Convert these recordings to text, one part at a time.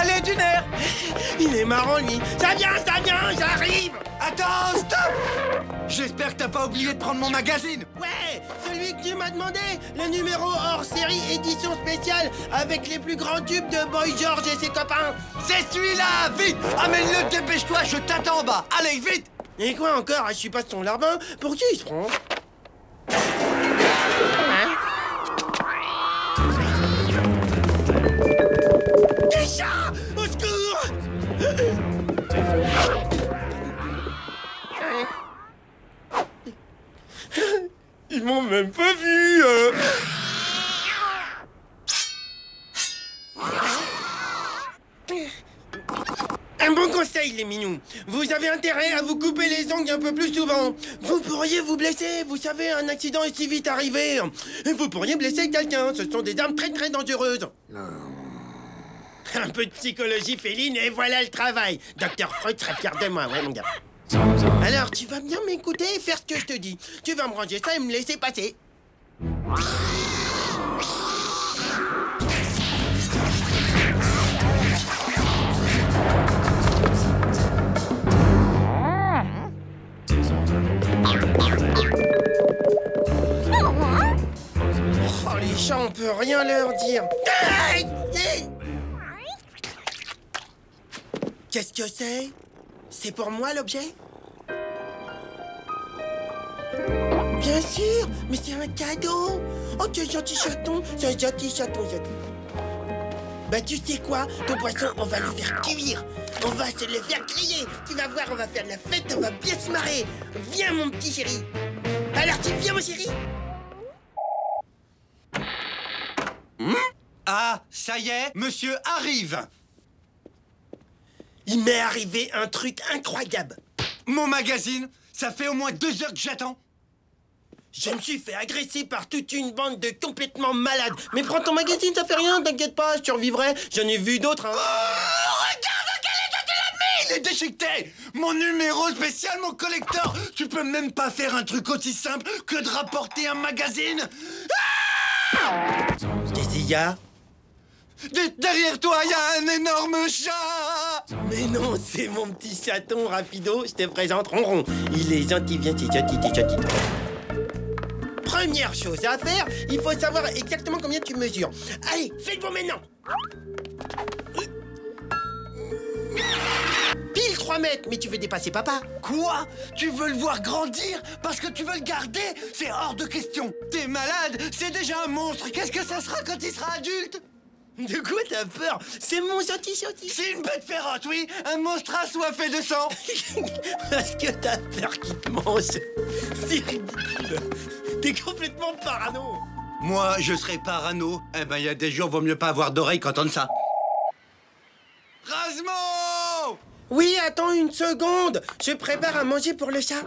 Allez, du nerf. Il est marrant, lui. Ça vient, j'arrive. Attends, stop. J'espère que t'as pas oublié de prendre mon magazine. Ouais, celui que tu m'as demandé. Le numéro hors série édition spéciale avec les plus grands tubes de Boy George et ses copains. C'est celui-là. Vite, amène-le, dépêche-toi, je t'attends en bas. Allez, vite. Et quoi encore? Je suis pas son larbin. Pour qui il se prend? Hein? Des chats! Au secours! Ils m'ont même pas vu! Un bon conseil, les minous. Vous avez intérêt à vous couper les ongles un peu plus souvent. Vous pourriez vous blesser. Vous savez, un accident est si vite arrivé. Vous pourriez blesser quelqu'un. Ce sont des armes très très dangereuses. Un peu de psychologie féline et voilà le travail. Docteur Freud serait fier de moi, ouais, mon gars. Alors, tu vas bien m'écouter et faire ce que je te dis. Tu vas me ranger ça et me laisser passer. Oh, les chats, on peut rien leur dire. Qu'est-ce que c'est? C'est pour moi, l'objet? Bien sûr, mais c'est un cadeau. Oh, tu es gentil chaton, c'est un gentil chaton, gentil. Bah, tu sais quoi? Ton poisson, on va le faire cuire. On va se le faire griller. Tu vas voir, on va faire la fête, on va bien se marrer. Viens, mon petit chéri. Alors, tu viens, mon chéri? Ah, ça y est, monsieur arrive. Il m'est arrivé un truc incroyable. Mon magazine, ça fait au moins 2 heures que j'attends. Je me suis fait agresser par toute une bande de complètement malades. Mais prends ton magazine, ça fait rien, t'inquiète pas, je survivrai. J'en ai vu d'autres, hein. Oh, regarde dans quel état tu l'as mis! Il est déchiqueté! Mon numéro spécial, mon collector! Tu peux même pas faire un truc aussi simple que de rapporter un magazine? Qu'est-ce qu'il y a? Derrière toi, il y a un énorme chat! Mais non, c'est mon petit chaton rapido, je te présente Ronron. Il est gentil, viens, c'est gentil, t'es gentil. Première chose à faire, il faut savoir exactement combien tu mesures. Allez, fais-le maintenant. Pile 3 mètres, mais tu veux dépasser papa. Quoi? Tu veux le voir grandir parce que tu veux le garder? C'est hors de question. T'es malade, c'est déjà un monstre. Qu'est-ce que ça sera quand il sera adulte? De quoi t'as peur? C'est mon gentil. C'est une bête féroce, oui. Un monstre assoiffé de sang. Parce que t'as peur qu'il te mange. C'est ridicule. T'es complètement parano. Moi, je serais parano. Eh ben, il y a des jours, vaut mieux pas avoir d'oreilles qu'entendre ça. Rasmo! Oui, attends une seconde. Je prépare à manger pour le chat.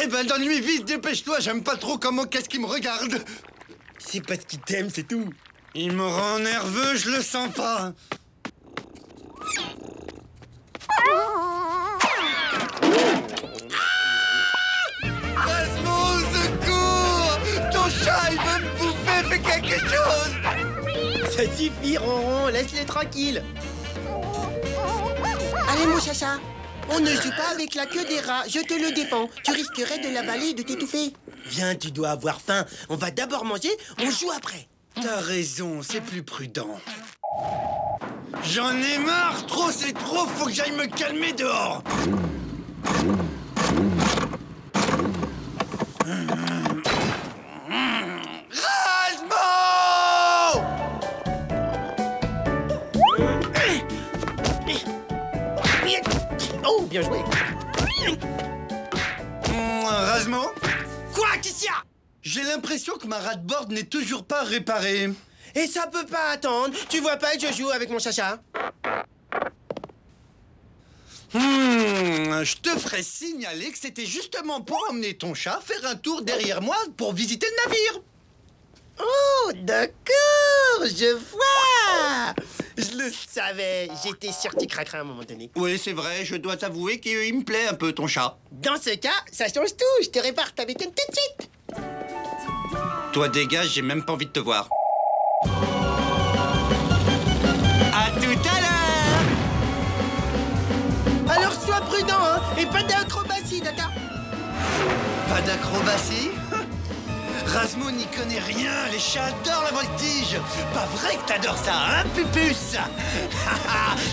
Eh ben, donne-lui vite, dépêche-toi. J'aime pas trop comment qu'est-ce qu'il me regarde. C'est parce qu'il t'aime, c'est tout. Il me rend nerveux, je le sens pas. Rasmo, au secours! Ton chat, il veut me bouffer, fais quelque chose! Ça suffit, Ronron, laisse-les tranquilles. Allez, mon chacha, on ne joue pas avec la queue des rats, je te le défends. Tu risquerais de l'avaler et de t'étouffer. Viens, tu dois avoir faim. On va d'abord manger, on joue après. T'as raison, c'est plus prudent. J'en ai marre, trop c'est trop, faut que j'aille me calmer dehors. Rasmo! Oh, bien joué. Rasmo? Quoi, qu'est-ce qu'il y a? J'ai l'impression que ma rate-board n'est toujours pas réparée. Et ça peut pas attendre. Tu vois pas que je joue avec mon chacha? Je te ferais signaler que c'était justement pour emmener ton chat faire un tour derrière moi pour visiter le navire. Oh, d'accord, je vois. Je le savais. J'étais sûr que tu craquerais à un moment donné. Oui, c'est vrai, je dois t'avouer qu'il me plaît un peu, ton chat. Dans ce cas, ça change tout. Je te répare ta bétaine tout de suite. Toi, dégage, j'ai même pas envie de te voir. À tout à l'heure! Et pas d'acrobatie, d'accord? Pas d'acrobatie? Rasmo n'y connaît rien, les chats adorent la voltige. Pas vrai que t'adores ça, hein, Pupus?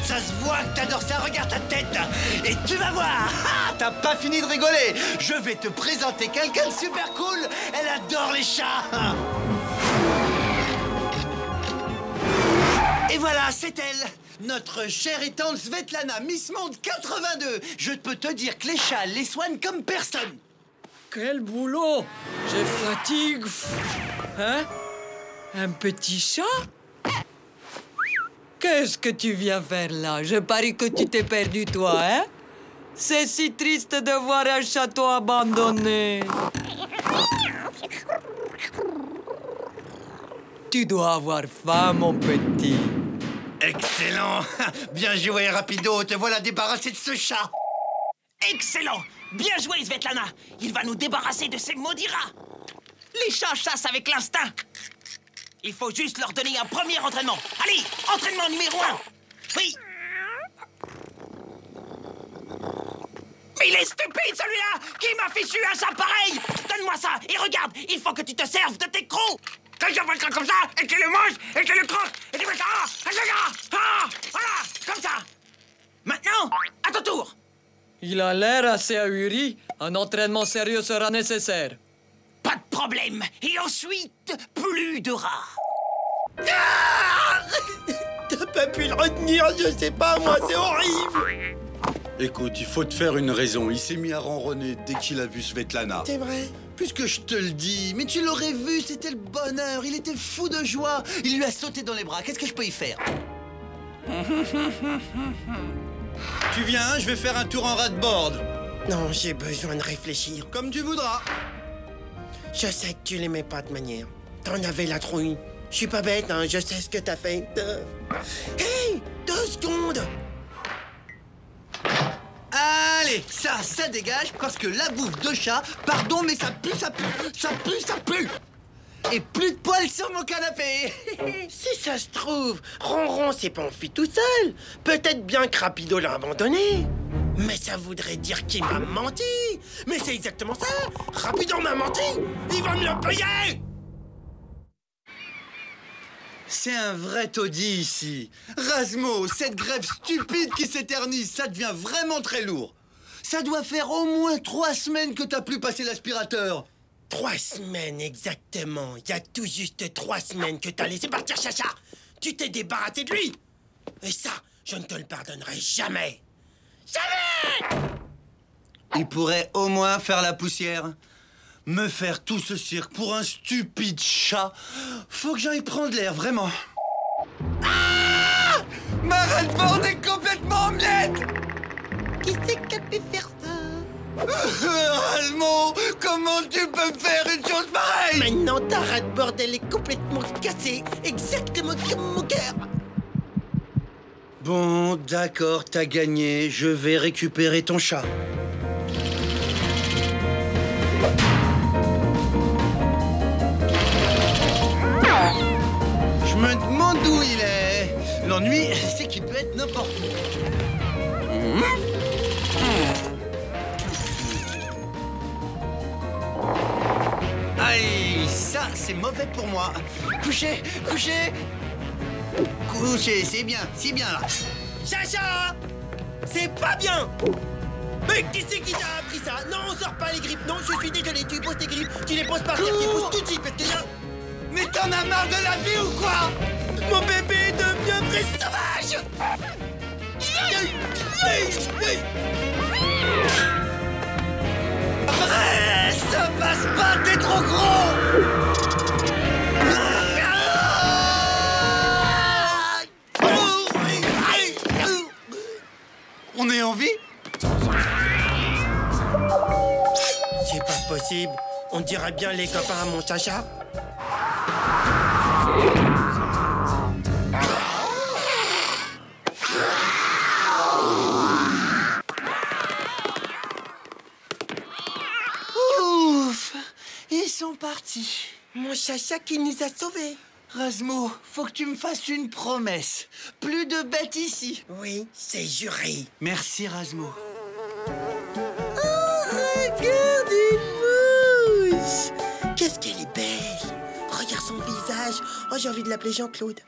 Ça se voit que t'adores ça, regarde ta tête. Et tu vas voir, t'as pas fini de rigoler. Je vais te présenter quelqu'un de super cool. Elle adore les chats. Et voilà, c'est elle, notre chère et tante Svetlana, Miss Monde 82. Je peux te dire que les chats les soignent comme personne. Quel boulot! Je fatigue. Hein? Un petit chat? Qu'est-ce que tu viens faire là? Je parie que tu t'es perdu, toi, hein? C'est si triste de voir un château abandonné. Tu dois avoir faim, mon petit. Excellent. Bien joué, Rapido. Te voilà débarrassé de ce chat. Excellent! Bien joué, Svetlana! Il va nous débarrasser de ces maudits rats! Les chats chassent avec l'instinct! Il faut juste leur donner un premier entraînement! Allez, entraînement numéro 1! Oui! Mais il est stupide, celui-là! Qui m'a fichu un chat pareil? Donne-moi ça et regarde, il faut que tu te serves de tes crocs! Que je fasse comme ça, et que le mange, et que le croque, et tu fais ça, voilà, comme ça! Maintenant, à ton tour! Il a l'air assez ahuri. Un entraînement sérieux sera nécessaire. Pas de problème. Et ensuite, plus de rats. T'as pas pu le retenir, je sais pas, moi, c'est horrible. Écoute, il faut te faire une raison. Il s'est mis à ronronner dès qu'il a vu Svetlana. C'est vrai. Puisque je te le dis, mais tu l'aurais vu, c'était le bonheur. Il était fou de joie. Il lui a sauté dans les bras. Qu'est-ce que je peux y faire? Tu viens, je vais faire un tour en ras-de-board. Non, j'ai besoin de réfléchir. Comme tu voudras. Je sais que tu l'aimais pas de manière. T'en avais la trouille. Je suis pas bête, hein, je sais ce que t'as fait. Hey, 2 secondes. Allez, ça dégage parce que la bouffe de chat, pardon, mais ça pue, ça pue, ça pue, ça pue. Et plus de poils sur mon canapé. Si ça se trouve, Ronron s'est pas enfui tout seul. Peut-être bien que Rapido l'a abandonné. Mais ça voudrait dire qu'il m'a menti. Mais c'est exactement ça. Rapido m'a menti. Il va me le payer. C'est un vrai taudis ici. Rasmo, cette grève stupide qui s'éternise, ça devient vraiment très lourd. Ça doit faire au moins 3 semaines que t'as plus passé l'aspirateur. 3 semaines exactement. Il y a tout juste 3 semaines que t'as laissé partir Chacha. Tu t'es débarrassé de lui. Et ça, je ne te le pardonnerai jamais. Jamais! Il pourrait au moins faire la poussière. Me faire tout ce cirque pour un stupide chat. Faut que j'aille prendre l'air, vraiment. Ah! Ma ras-de-board est complètement en miettes. Qui c'est qui a pu faire ça? Rasmo, comment tu peux me faire une chose pareille? Maintenant, ta ras-de-board, elle est complètement cassée. Exactement comme mon cœur. Bon, d'accord, t'as gagné. Je vais récupérer ton chat. Je me demande où il est. L'ennui, c'est qu'il peut être n'importe où. Aïe, ça, c'est mauvais pour moi. Couchez, couchez. Couchez, c'est bien là. Chacha! C'est pas bien! Mais qui c'est qui t'a appris ça? Non, on sort pas les grippes. Non, je suis désolé, tu poses tes grippes. Tu les poses par terre, tu pousses tout de suite parce que là... Mais t'en as marre de la vie ou quoi? Mon bébé devient vrai sauvage! Ça passe pas, t'es trop gros! On est en vie? C'est pas possible. On dirait bien les copains à mon Chacha. Ouf! Ils sont partis. Mon Chacha qui nous a sauvés. Rasmo, faut que tu me fasses une promesse. Plus de bêtes ici. Oui, c'est juré. Merci, Rasmo. son visage. Oh, j'ai envie de l'appeler Jean-Claude.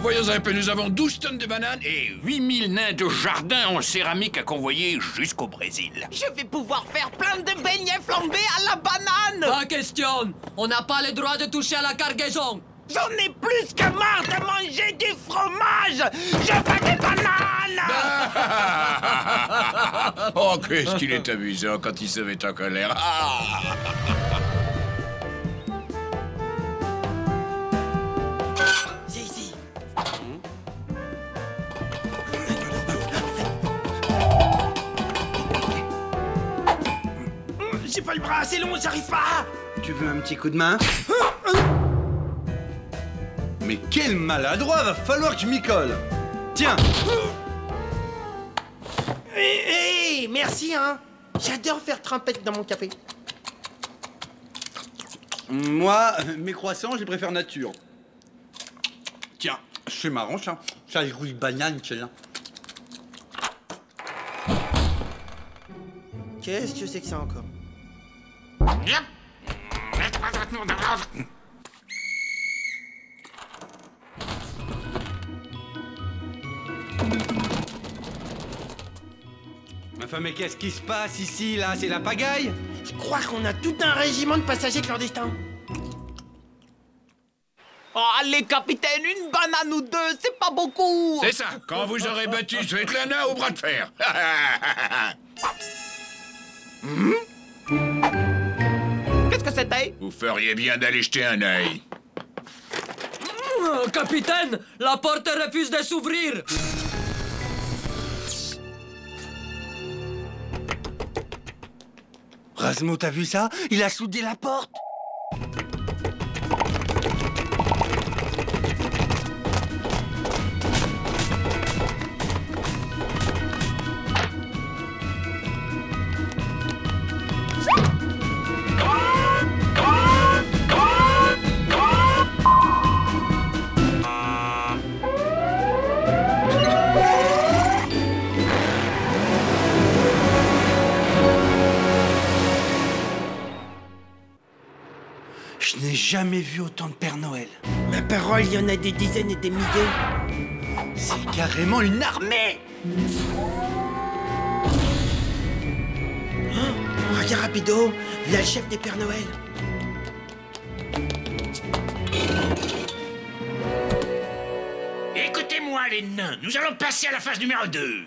Voyons un peu, nous avons 12 tonnes de bananes et 8000 nains de jardin en céramique à convoyer jusqu'au Brésil. Je vais pouvoir faire plein de beignets flambés à la banane. Pas question. On n'a pas le droit de toucher à la cargaison. J'en ai plus que marre de manger du fromage. Je veux des bananes. Oh, qu'est-ce qu'il est amusant quand il se met en colère. J'ai pas le bras assez long, j'arrive pas. Tu veux un petit coup de main? Mais quel maladroit, va falloir que je m'y colle. Tiens. Hé, merci, hein. J'adore faire trempette dans mon café. Moi, mes croissants, je les préfère nature. Tiens, c'est marrant, ça. Ça, je roule banane, celle-là. Qu'est-ce que c'est que ça encore? Enfin, mais qu'est-ce qui se passe ici, là? C'est la pagaille? Je crois qu'on a tout un régiment de passagers clandestins. Oh, allez, capitaine, une banane ou deux, c'est pas beaucoup. C'est ça, quand vous aurez battu Svetlana au bras de fer. Qu'est-ce que c'était? Vous feriez bien d'aller jeter un œil. Capitaine, la porte refuse de s'ouvrir. Razmo, t'as vu ça? Il a soudé la porte. Je n'ai jamais vu autant de Père Noël. Ma parole, il y en a des dizaines et des milliers. C'est carrément une armée. Oh, regarde rapido, il y a le chef des Pères Noël. Écoutez-moi, les nains, nous allons passer à la phase numéro 2.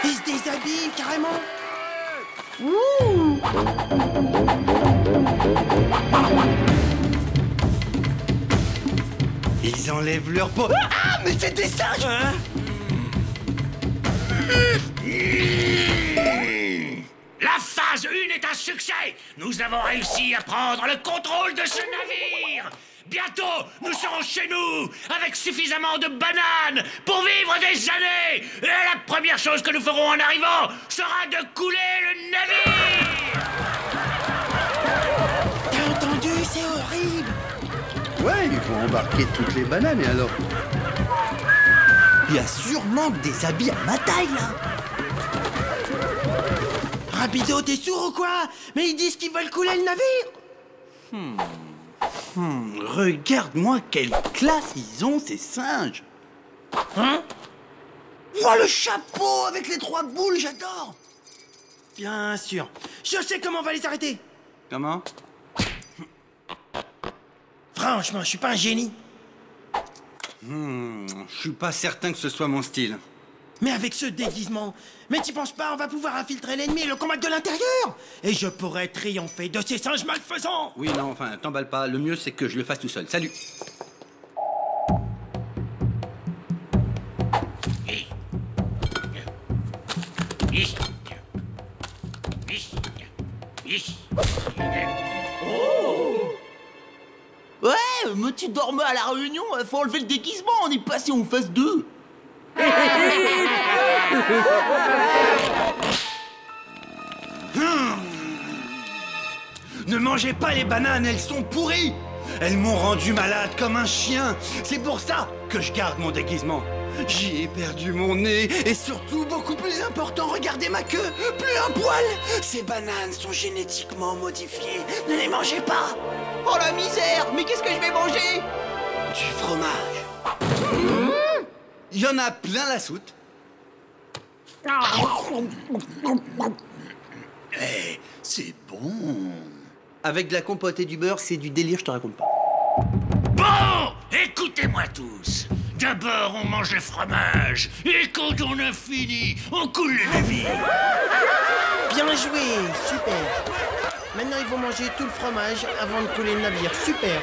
Ils se déshabillent carrément. Ils enlèvent leur peau. Ah, mais c'est des singes. Hein? La phase 1 est un succès. Nous avons réussi à prendre le contrôle de ce navire. Bientôt, nous serons chez nous, avec suffisamment de bananes pour vivre des années. Et la première chose que nous ferons en arrivant sera de couler le navire. T'as entendu? C'est horrible. Ouais, ils vont embarquer toutes les bananes et alors... Il y a sûrement des habits à ma taille, là. Rapido, t'es sourd ou quoi? Mais ils disent qu'ils veulent couler le navire. Regarde-moi quelle classe ils ont, ces singes. Hein? Oh, le chapeau avec les 3 boules, j'adore. Bien sûr. Je sais comment on va les arrêter. Comment? Franchement, je suis pas un génie. Je suis pas certain que ce soit mon style. Mais avec ce déguisement, mais t'y penses pas, on va pouvoir infiltrer l'ennemi et le combattre de l'intérieur. Et je pourrais triompher de ces singes malfaisants. Oui, non, enfin, t'emballe pas. Le mieux, c'est que je le fasse tout seul. Salut. Ouais, mais tu dormais à la réunion, faut enlever le déguisement, on est passé en phase 2. Ne mangez pas les bananes, elles sont pourries. Elles m'ont rendu malade comme un chien. C'est pour ça que je garde mon déguisement. J'y ai perdu mon nez et surtout, beaucoup plus important, regardez ma queue, plus un poil. Ces bananes sont génétiquement modifiées. Ne les mangez pas. Oh la misère! Mais qu'est-ce que je vais manger? Du fromage. Il y en a plein la soute. Eh, c'est bon. Avec de la compote et du beurre, c'est du délire, je te raconte pas. Bon, écoutez-moi tous. D'abord, on mange le fromage. Et quand on a fini, on coule le navire. Bien joué, super. Maintenant, ils vont manger tout le fromage avant de couler le navire. Super.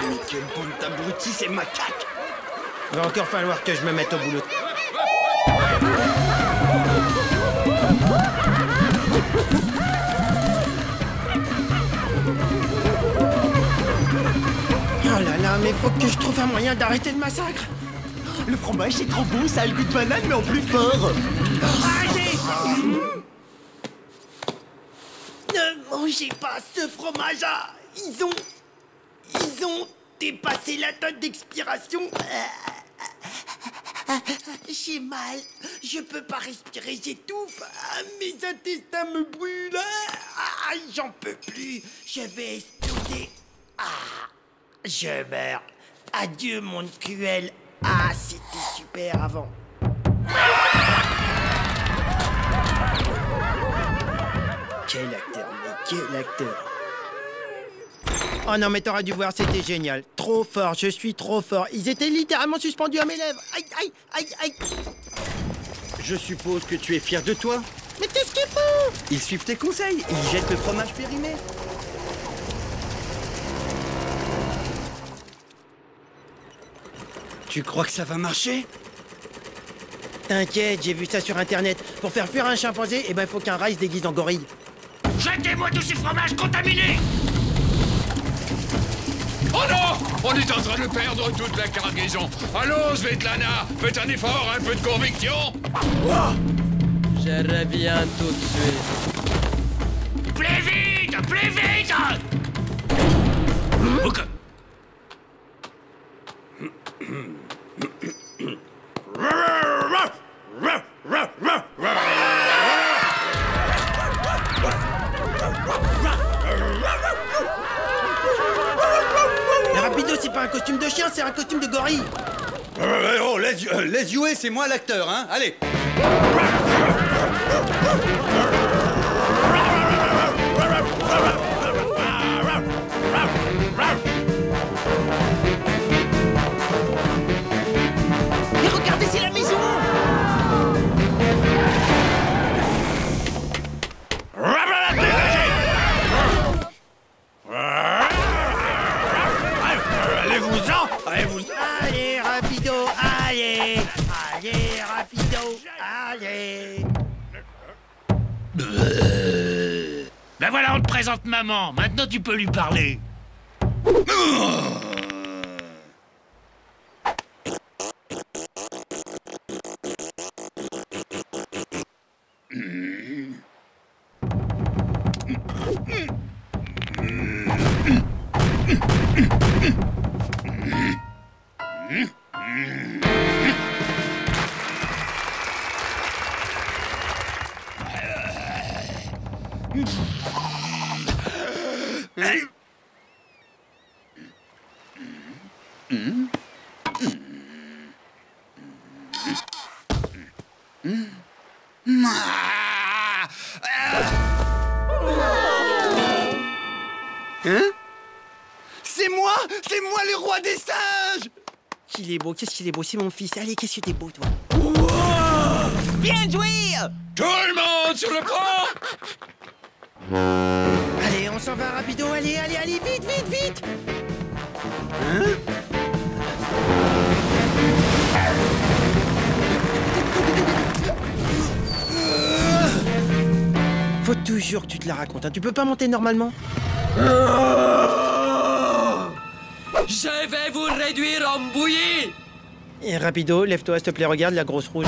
Mais quelle bande d'abrutis, ces macaques. Il va encore falloir que je me mette au boulot. Oh là là, mais faut que je trouve un moyen d'arrêter le massacre. Le fromage c'est trop bon, ça a le goût de banane mais en plus fort. Arrêtez! Ne mangez pas ce fromage-là. Ils ont dépassé la date d'expiration. J'ai mal, je peux pas respirer, j'étouffe. Mes intestins me brûlent. J'en peux plus, je vais exploser. Je meurs. Adieu, monde cruel. C'était super avant. Quel acteur, mais quel acteur. Oh non, mais t'aurais dû voir, c'était génial. Trop fort, je suis trop fort. Ils étaient littéralement suspendus à mes lèvres. Aïe, aïe, aïe, aïe. Je suppose que tu es fier de toi. Mais qu'est-ce qu'ils font? Ils suivent tes conseils, ils jettent le fromage périmé. Tu crois que ça va marcher? T'inquiète, j'ai vu ça sur internet. Pour faire fuir un chimpanzé, il faut qu'un rat se déguise en gorille. Jetez-moi tous ces fromages contaminés. Oh non! On est en train de perdre toute la cargaison. Allons, Svetlana, faites un effort, un peu de conviction. Je reviens tout de suite. Plus vite! Plus vite! Ok. Le rapido, c'est pas un costume de chien, c'est un costume de gorille. Oh, laisse jouer, c'est moi l'acteur, hein. Allez. Mais regardez, c'est la maison. Allez, rapido, allez. Allez, rapido, allez. Ben voilà, on te présente maman. Maintenant, tu peux lui parler. Hein? C'est moi le roi des singes! Qu'il est beau, qu'est-ce qu'il est beau, c'est mon fils. Allez, qu'est-ce que t'es beau, toi. Bien joué. Tout le monde sur le pont! Allez, on s'en va, rapido, allez, allez, allez, vite, vite, vite. Faut toujours que tu te la racontes, hein. Tu peux pas monter normalement? Je vais vous réduire en bouillie. Et rapido, lève-toi, s'il te plaît, regarde la grosse rouge.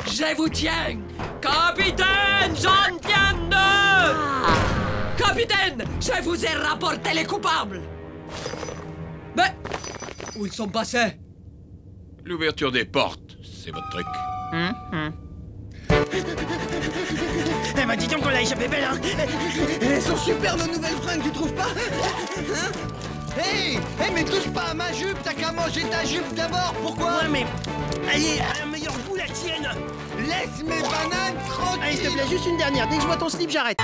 Je vous tiens. Capitaine, j'en tiens deux. Capitaine, je vous ai rapporté les coupables. Mais où ils sont passés? L'ouverture des portes, c'est votre truc. Eh ben dis donc qu'on l'a échappé belle, hein. Elles sont super nos nouvelles fringues, tu trouves pas? Hein? Hey, mais touche pas à ma jupe, t'as qu'à manger ta jupe d'abord, pourquoi? Ouais, mais... Allez, un meilleur goût, la tienne. Laisse mes bananes tranquilles. Allez, s'il te plaît, juste une dernière. Dès que je vois ton slip, j'arrête.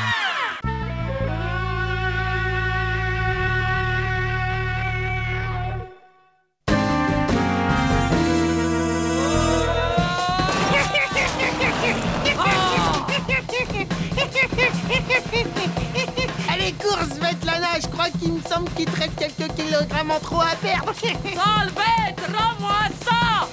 Allez, course, Svetlana. Je crois qu'il me semble qu'il te reste quelques kilogrammes en trop à perdre. Salvette, rends-moi ça!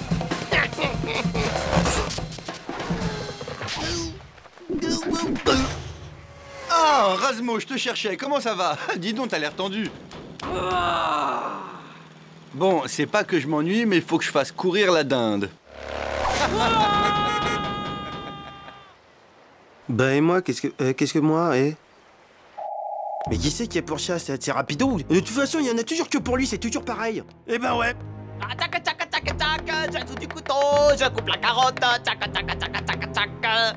Ah, Razmo, je te cherchais, comment ça va? Dis donc, t'as l'air tendu. Bon, c'est pas que je m'ennuie, mais il faut que je fasse courir la dinde. Bah et moi, qu'est-ce que moi, Mais qui c'est qui est pour ça? C'est Rapido. De toute façon, il y en a toujours que pour lui, c'est toujours pareil. Eh ben ouais. Tac, tac, tac, tac, je joue du couteau, je coupe la carotte, tac, tac, tac, tac, tac.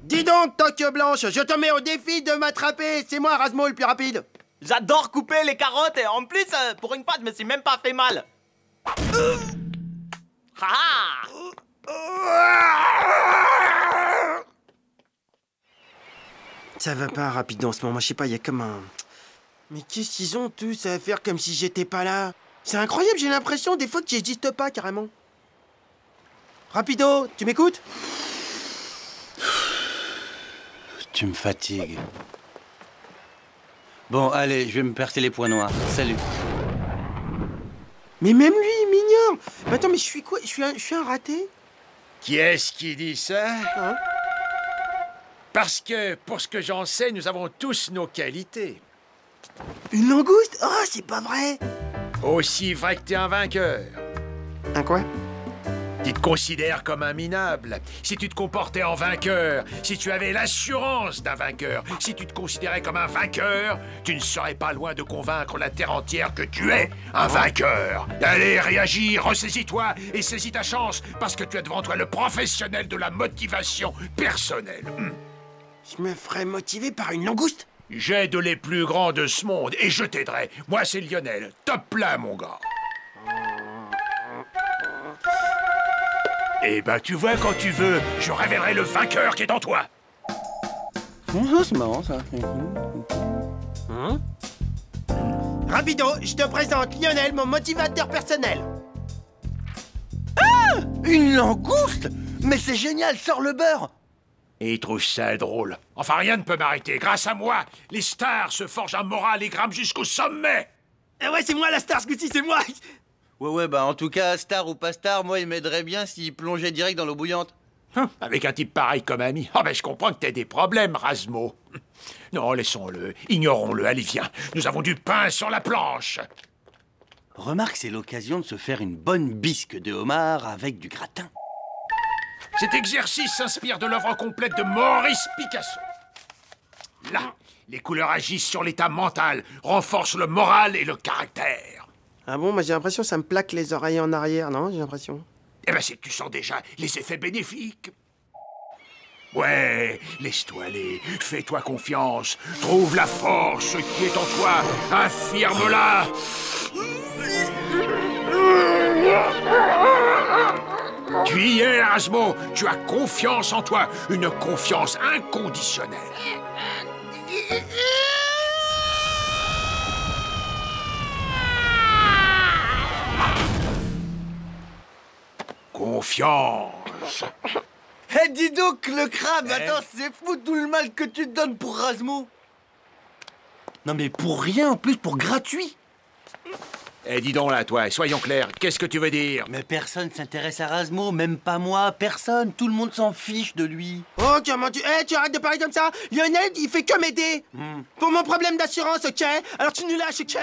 Dis donc, Toque Blanche, je te mets au défi de m'attraper. C'est moi, Razmo, le plus rapide. J'adore couper les carottes et en plus, pour une fois, je me suis même pas fait mal. Ça va pas rapide en ce moment, je sais pas, il y a comme un... Mais qu'est-ce qu'ils ont tous à faire comme si j'étais pas là? C'est incroyable, j'ai l'impression des fois que j'existe pas carrément. Rapido, tu m'écoutes? Tu me fatigues. Bon, allez, je vais me percer les points noirs. Salut. Mais même lui, il m'ignore. Mais attends, mais je suis quoi? Je suis un raté? Qui est-ce qui dit ça? Hein? Parce que, pour ce que j'en sais, nous avons tous nos qualités. Une langouste? Oh, c'est pas vrai. Aussi vrai que t'es un vainqueur. Un quoi? Tu te considères comme un minable. Si tu te comportais en vainqueur, si tu avais l'assurance d'un vainqueur, si tu te considérais comme un vainqueur, tu ne serais pas loin de convaincre la terre entière que tu es un vainqueur. Allez, réagis, ressaisis-toi et saisis ta chance, parce que tu as devant toi le professionnel de la motivation personnelle. Je me ferais motiver par une langouste? J'aide les plus grands de ce monde et je t'aiderai. Moi, c'est Lionel. Top là, mon gars. Eh ben, tu vois, quand tu veux, je révélerai le vainqueur qui est en toi. C'est marrant, ça. Rapido, je te présente Lionel, mon motivateur personnel. Ah! Une langouste? Mais c'est génial, sors le beurre. Et il trouve ça drôle. Enfin, rien ne peut m'arrêter. Grâce à moi, les stars se forgent un moral et grimpent jusqu'au sommet. Ah ouais, c'est moi la star, ce coup-ci, c'est moi. Ouais, bah en tout cas, star ou pas star, moi il m'aiderait bien s'il plongeait direct dans l'eau bouillante. Avec un type pareil comme ami. Ah ben je comprends que t'aies des problèmes, Razmo. Non, laissons-le, ignorons-le, allez viens. Nous avons du pain sur la planche. Remarque, c'est l'occasion de se faire une bonne bisque de homard avec du gratin. Cet exercice s'inspire de l'œuvre complète de Maurice Picasso. Là, les couleurs agissent sur l'état mental, renforcent le moral et le caractère. Ah bon, moi j'ai l'impression que ça me plaque les oreilles en arrière, non? J'ai l'impression. Eh ben c'est que tu sens déjà les effets bénéfiques. Ouais, laisse-toi aller, fais-toi confiance, trouve la force qui est en toi, affirme-la. Tu y es, Razmo, tu as confiance en toi, une confiance inconditionnelle. Confiance. Eh, dis donc, le crabe, attends, c'est fou tout le mal que tu te donnes pour Razmo. Non mais pour rien, en plus, pour gratuit. Eh, dis donc là, toi, soyons clairs, qu'est-ce que tu veux dire? Mais personne s'intéresse à Razmo, même pas moi, personne. Tout le monde s'en fiche de lui. Oh, comment tu... tu arrêtes de parler comme ça. Lionel, il fait que m'aider. Pour mon problème d'assurance, ok? Alors tu nous lâches, ok?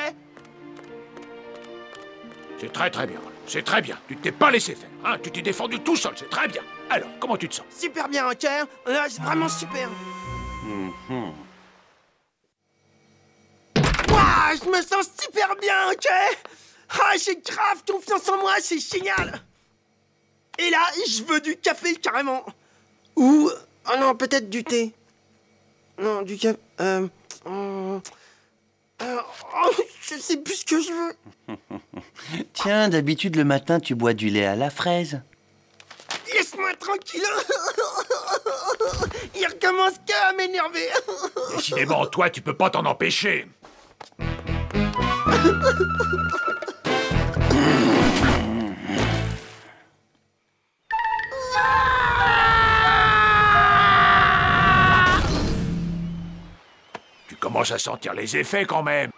C'est très bien, c'est très bien. Tu t'es pas laissé faire, hein? Tu t'es défendu tout seul, c'est très bien. Alors, comment tu te sens? Super bien, ok? Là, c'est vraiment super. je me sens super bien, ok? Ah, j'ai grave confiance en moi, c'est génial! Et là, je veux du café, carrément. Ou... oh non, peut-être du thé. Non, du café... je sais plus ce que je veux. Tiens, d'habitude, le matin, tu bois du lait à la fraise. Laisse-moi tranquille. Il recommence qu'à m'énerver. Décidément, toi, tu peux pas t'en empêcher. Tu commences à sentir les effets quand même.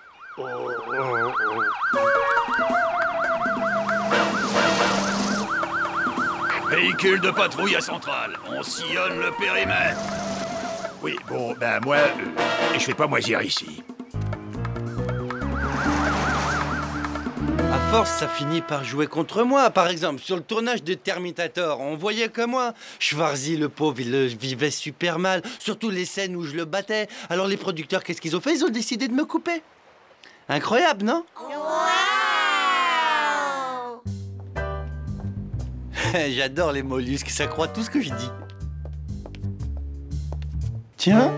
Véhicule de patrouille à Centrale. On sillonne le périmètre. Oui, bon, ben moi, je vais pas moisir ici. À force, ça finit par jouer contre moi. Par exemple, sur le tournage de Terminator, on voyait que moi. Schwarzy, le pauvre, il le vivait super mal. Surtout les scènes où je le battais. Alors les producteurs, qu'est-ce qu'ils ont fait? Ils ont décidé de me couper. Incroyable, non? J'adore les mollusques, ça croit tout ce que je dis. Tiens.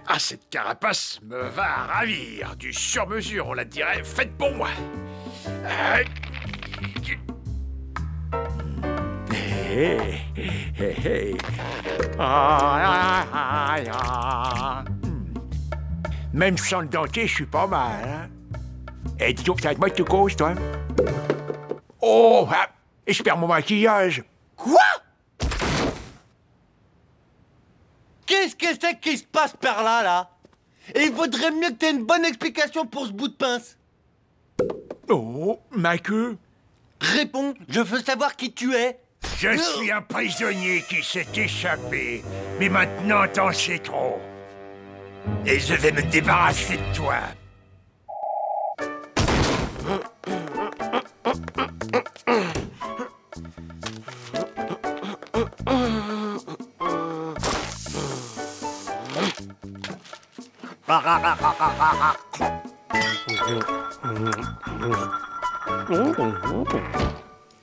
Ah, cette carapace me va à ravir. Du sur-mesure, on la dirait, faite pour moi. Même sans le dentier, je suis pas mal, hein? Eh, dis donc, ça va être moi qui te cause, toi? Oh, ah, et je perds mon maquillage. Quoi? Qu'est-ce que c'est qui se passe par là, là? Et il vaudrait mieux que t'aies une bonne explication pour ce bout de pince. Oh, ma queue. Réponds, je veux savoir qui tu es. Je suis un prisonnier qui s'est échappé. Mais maintenant, t'en sais trop. Et je vais me débarrasser de toi.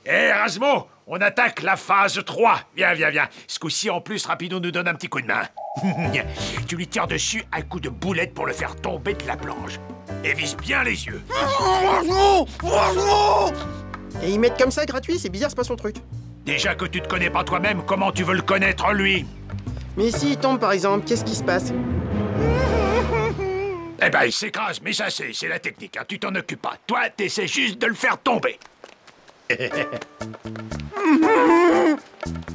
Hé, Erasmo, on attaque la phase 3. Viens, viens, viens. Ce coup-ci, en plus, Rapido nous donne un petit coup de main. Tu lui tires dessus un coup de boulette pour le faire tomber de la planche. Et vise bien les yeux. Et ils mettent comme ça gratuit, c'est bizarre, c'est pas son truc. Déjà que tu te connais pas toi-même, comment tu veux le connaître, lui? Mais s'il tombe par exemple, qu'est-ce qui se passe? Eh ben, il s'écrase, mais ça, c'est la technique, hein. Tu t'en occupes pas. Toi, t'essaies juste de le faire tomber.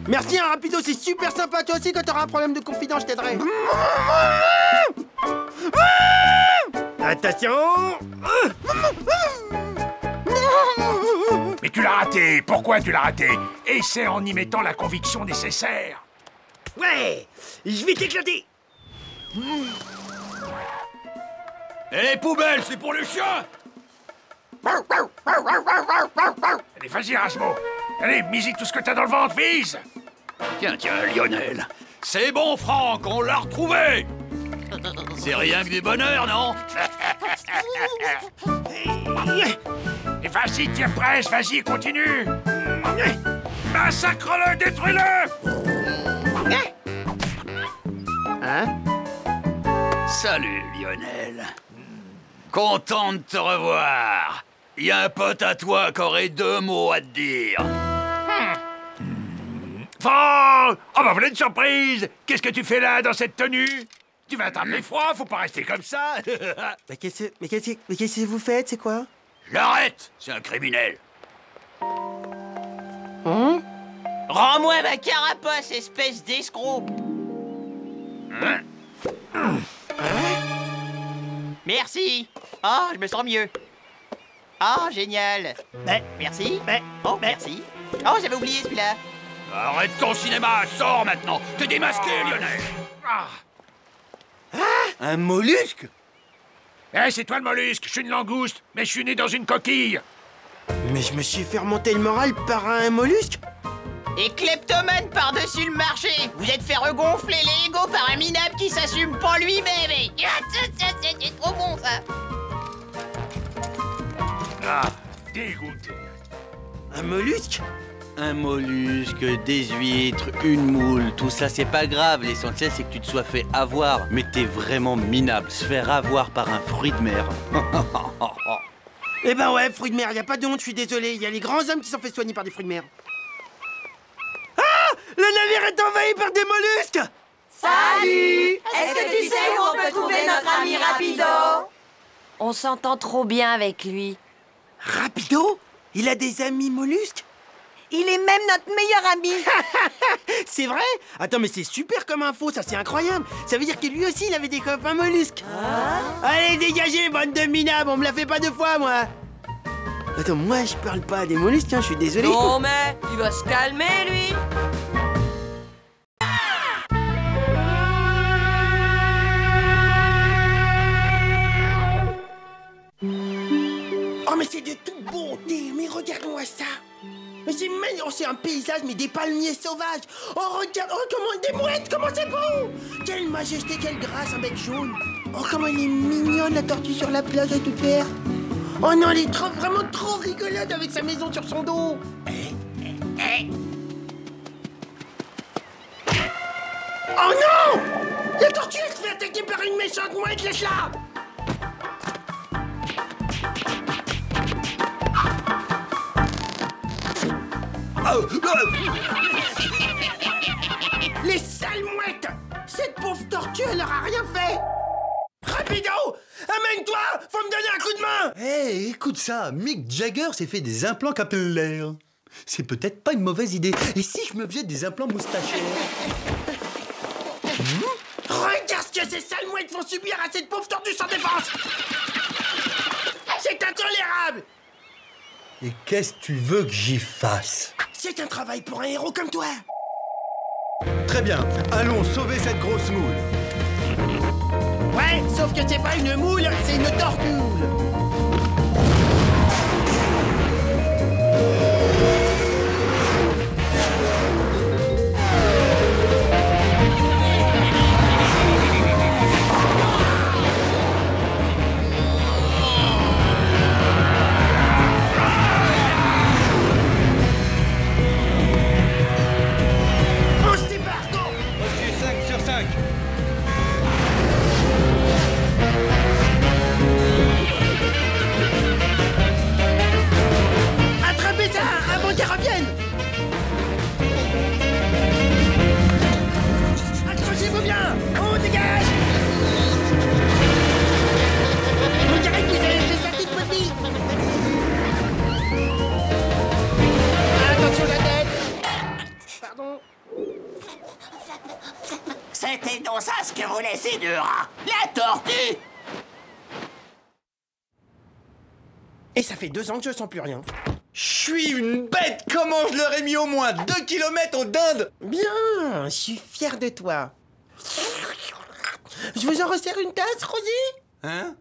Merci, hein, Rapido, c'est super sympa. Toi aussi, quand t'auras un problème de confidence, je t'aiderai. Attention. Mais tu l'as raté. Pourquoi tu l'as raté? Et c'est en y mettant la conviction nécessaire. Ouais, je vais t'éclater. Et les poubelles, c'est pour les chiens. Allez, vas-y, Erasmo. Allez, mise tout ce que t'as dans le ventre, vise. Tiens, Lionel. C'est bon, Franck, on l'a retrouvé. C'est rien que du bonheur, non? Et vas-y, tire presse, vas-y, continue. Massacre-le, détruis-le. Hein? Salut, Lionel. Content de te revoir. Il y a un pote à toi qui aurait 2 mots à te dire. Franck! Oh, bah voilà une surprise! Qu'est-ce que tu fais là, dans cette tenue? Tu vas attraper froid, faut pas rester comme ça. Mais qu'est-ce que vous faites, c'est quoi? Je l'arrête, c'est un criminel. Hein? Rends-moi ma carapace, espèce d'escroc. Merci. Ah, je me sens mieux. Ah, génial. Merci. Oh, merci. Oh, j'avais oublié celui-là. Arrête ton cinéma, sors maintenant. T'es démasqué, Lionel. Un mollusque? Eh, c'est toi le mollusque, je suis une langouste, mais je suis né dans une coquille. Mais je me suis fait remonter le moral par un mollusque. Et kleptomane par-dessus le marché. Vous êtes fait regonfler les égos par un minable qui s'assume pas lui-même. C'est trop bon, ça. Ah, dégoûté. Un mollusque? Un mollusque, des huîtres, une moule, tout ça c'est pas grave. L'essentiel c'est que tu te sois fait avoir. Mais t'es vraiment minable, se faire avoir par un fruit de mer. Eh ben ouais, fruits de mer, y a pas de honte, je suis désolé. Il y a les grands hommes qui sont fait soigner par des fruits de mer. Ah! Le navire est envahi par des mollusques! Salut! Est-ce que tu sais où on peut trouver notre ami Rapido? On s'entend trop bien avec lui. Rapido? Il a des amis mollusques? Il est même notre meilleur ami. C'est vrai? Attends, mais c'est super comme info, ça c'est incroyable. Ça veut dire que lui aussi il avait des copains mollusques. Allez, dégagez, bande de minables, on me la fait pas deux fois, moi. Attends, moi je parle pas des mollusques, hein, je suis désolé. Non mais, il va se calmer, lui. Oh, mais c'est de toute beauté, mais regarde-moi ça. Mais c'est magnifique, oh, c'est un paysage, mais des palmiers sauvages. Oh, regarde, oh, comment, des mouettes, comment c'est beau. Quelle majesté, quelle grâce, un bec jaune. Oh, comment elle est mignonne, la tortue sur la plage, elle est toute verte. Oh non, elle est trop, vraiment trop rigolote avec sa maison sur son dos. Oh non! La tortue, elle se fait attaquer par une méchante mouette, laisse-la. Les sales mouettes! Cette pauvre tortue, elle leur a rien fait! Rapido! Amène-toi! Faut me donner un coup de main! Hé, écoute ça, Mick Jagger s'est fait des implants capillaires. C'est peut-être pas une mauvaise idée. Et si je me faisais des implants moustachaires? Regarde ce que ces sales mouettes font subir à cette pauvre tortue sans défense! C'est intolérable! Et qu'est-ce que tu veux que j'y fasse? C'est un travail pour un héros comme toi! Très bien, allons sauver cette grosse moule. Ouais, sauf que c'est pas une moule, c'est une tortue! Accrochez-vous bien! On dégage! On dirait que vous avez fait ça toute votre vie! Attention la tête! Pardon? C'était donc ça ce que voulait ces deux rats, la tortue! Et ça fait 2 ans que je sens plus rien. Je suis une bête! Comment je leur ai mis au moins 2 kilomètres aux dindes? Bien, je suis fier de toi. Je vous en resserre une tasse, Rosie? Hein?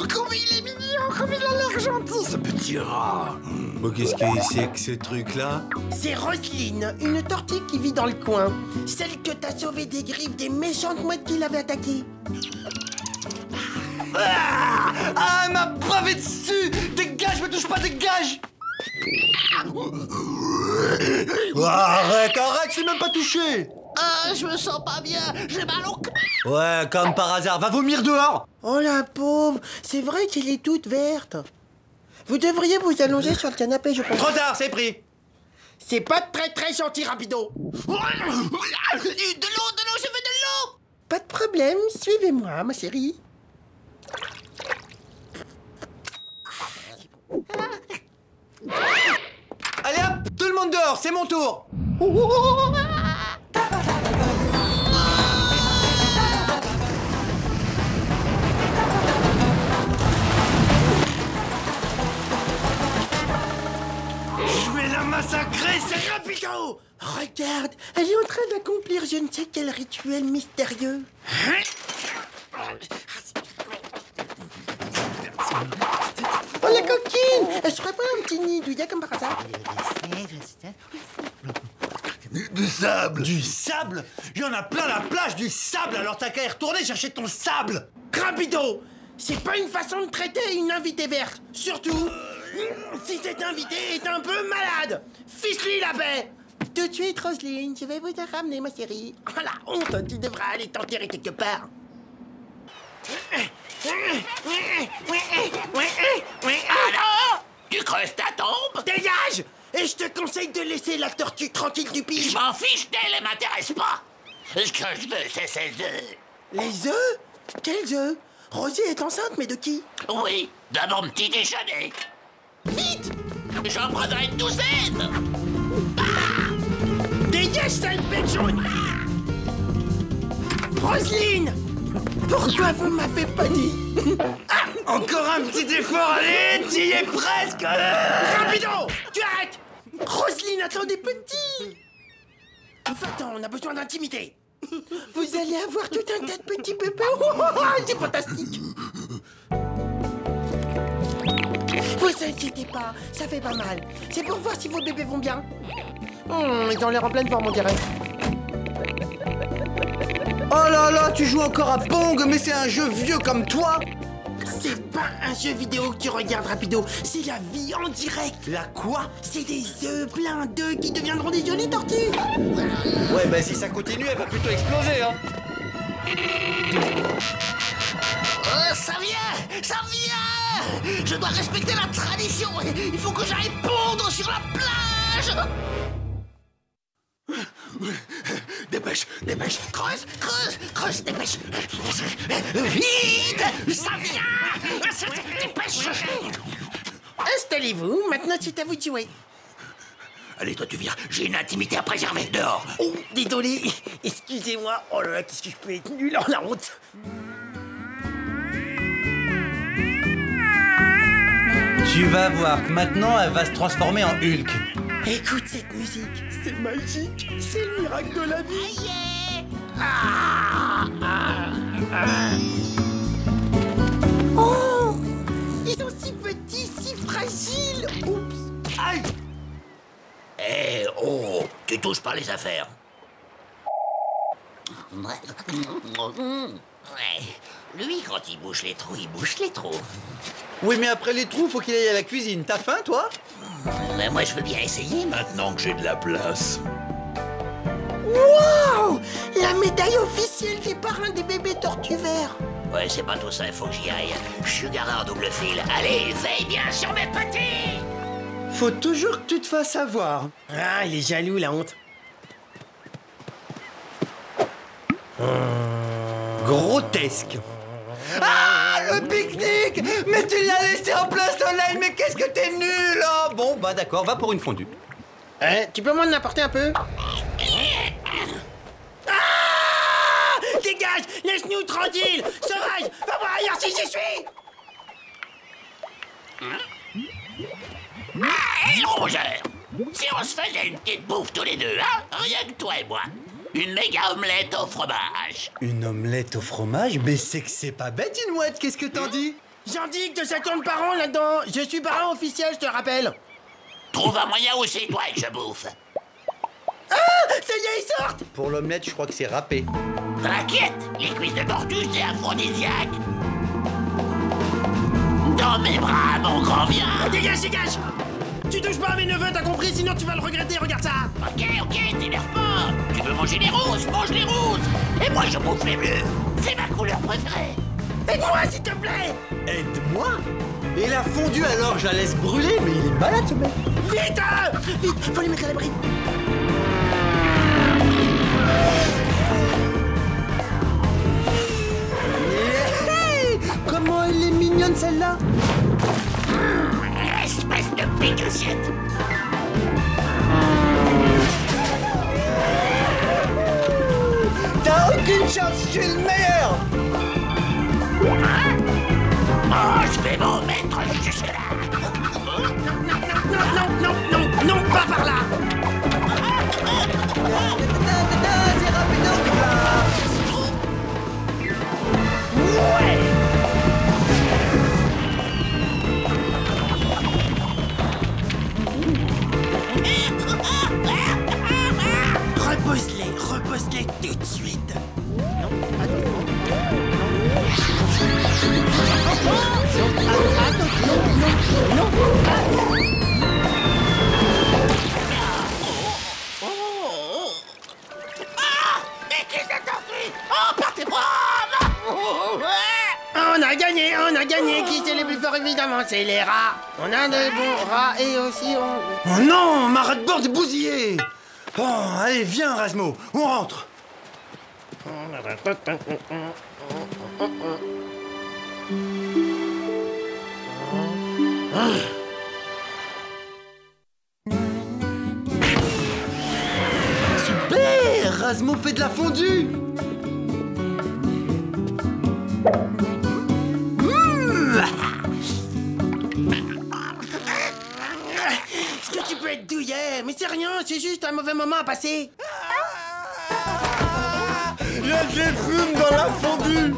Comment il est mignon, comme il a l'air gentil, ce petit rat. Bon, qu'est-ce que c'est que ce truc-là? C'est Roselyne, une tortue qui vit dans le coin. Celle que t'as sauvée des griffes des méchantes mouettes qui l'avaient attaquée. Ah, elle m'a bravé dessus! Dégage, me touche pas, dégage! Arrête, c'est même pas touché! Je me sens pas bien, j'ai mal au cœur. Ouais, comme par hasard, va vomir dehors! Oh la pauvre, c'est vrai qu'elle est toute verte. Vous devriez vous allonger sur le canapé, je pense. Trop tard, c'est pris! C'est pas très gentil, Rapido. De l'eau, je veux de l'eau. Pas de problème, suivez-moi, ma chérie. Allez hop, tout le monde dehors, c'est mon tour! Je vais la massacrer, c'est Rapido. Regarde, elle est en train d'accomplir je ne sais quel rituel mystérieux. Oh la coquine! Elle se ferait pas un petit nid douillet comme par hasard? Du sable! Du sable? Il y en a plein la plage du sable, alors t'as qu'à y retourner chercher ton sable! Rapido, c'est pas une façon de traiter une invitée verte. Surtout, si cet invité est un peu malade. Fiche-lui la paix. Tout de suite, Roselyne, je vais vous ramener, ma chérie. Oh la honte, tu devras aller t'enterrer quelque part. Alors, tu creuses ta tombe? Dégage! Et je te conseille de laisser la tortue tranquille du pige. Je m'en fiche d'elle, elle m'intéresse pas. Ce que je veux, c'est ses œufs. Les œufs? Quels œufs? Rosie est enceinte, mais de qui? Oui, de mon petit déjeuner. Vite! J'en prendrai une douzaine. Dégage, sale bête jaune! Roselyne! Pourquoi vous m'avez pas dit? Encore un petit effort, allez, tu y es presque. Rapido! Tu arrêtes! Roselyne, attendez, petit! Va-t'en, on a besoin d'intimité. Vous allez avoir tout un tas de petits bébés. C'est fantastique. Vous inquiétez pas, ça fait pas mal. C'est pour voir si vos bébés vont bien. Ils ont l'air en pleine forme, on dirait. Oh là là, tu joues encore à Pong, mais c'est un jeu vieux comme toi. C'est pas un jeu vidéo que tu regardes, Rapido. C'est la vie en direct. La quoi? C'est des œufs, plein d'œufs qui deviendront des jolies tortues. Ouais, bah si ça continue, elle va plutôt exploser, hein. Ça vient! Ça vient! Je dois respecter la tradition. Il faut que j'aille pondre sur la plage. Dépêche, dépêche, creuse, creuse, creuse, dépêche. Vite! Ça vient! Dépêche! Installez-vous, maintenant c'est à vous de jouer. Allez, toi tu viens, j'ai une intimité à préserver dehors. Oh, désolé, excusez-moi. Oh là là, qu'est-ce que je peux être nul en la route. Tu vas voir que maintenant elle va se transformer en Hulk. Écoute cette musique, c'est magique, c'est le miracle de la vie. Oh, ils sont si petits, si fragiles. Oups. Aïe! Eh oh, tu touches pas les affaires. Ouais, lui quand il bouche les trous, il bouche les trous. Oui, mais après les trous, faut qu'il aille à la cuisine. T'as faim, toi? Mais moi je veux bien essayer maintenant que j'ai de la place. Wow! La médaille officielle des parrains des bébés tortues verts. Ouais, c'est pas tout ça, il faut que j'y aille. Je suis garé en double fil. Allez, veille bien sur mes petits! Faut toujours que tu te fasses avoir. Ah, il est jaloux, la honte. Grotesque. Ah, le pique-nique! Mais tu l'as laissé en plein soleil, mais qu'est-ce que t'es nul, oh! Bon, bah d'accord, va pour une fondue. Tu peux m'en apporter un peu? Ah! Dégage! Laisse-nous tranquille! Sauvage! Va voir ailleurs si j'y suis! Hé, Roger! Si on se faisait une petite bouffe tous les deux, hein? Rien que toi et moi. Une méga omelette au fromage. Une omelette au fromage? Mais c'est que c'est pas bête, une mouette, qu'est-ce que t'en dis? J'en dis que ça tourne par an là-dedans. Je suis parrain officiel, je te rappelle. Trouve un moyen où c'est toi que je bouffe. Ah! Ça y est, ils sortent! Pour l'omelette, je crois que c'est râpé. T'inquiète, les cuisses de tortue, c'est aphrodisiaque. Dans mes bras, mon grand viens. Dégage, dégage! Tu touches pas à mes neveux, t'as compris? Sinon tu vas le regretter, regarde ça! Ok, t'énerve pas. Tu veux manger les roses, mange les roses. Et moi, je bouffe les bleus. C'est ma couleur préférée. Aide-moi, s'il te plaît! Aide-moi? Et la fondue alors, je la laisse brûler, mais il est malade ce mec. Vite! Vite! Faut les mettre à l'abri! Hey! Comment elle est mignonne celle-là! Espèce de pique-assiette. T'as aucune chance, je suis le meilleur! Hein? Oh, je vais m'en mettre jusque-là. Non, pas par là! C'est rapido comme là! Ouais! Repose-les tout de suite! Non, attends. a gagné. Qui c'est les plus forts, évidemment? C'est les rats. On a des bons rats et aussi on... Oh non, ma rat de bord est bousillée. Bon, allez, viens, Razmo, on rentre. Super, Razmo fait de la fondue. Est-ce que tu peux être douillet? Mais c'est rien, c'est juste un mauvais moment à passer. Il y a des fumes dans la fondue.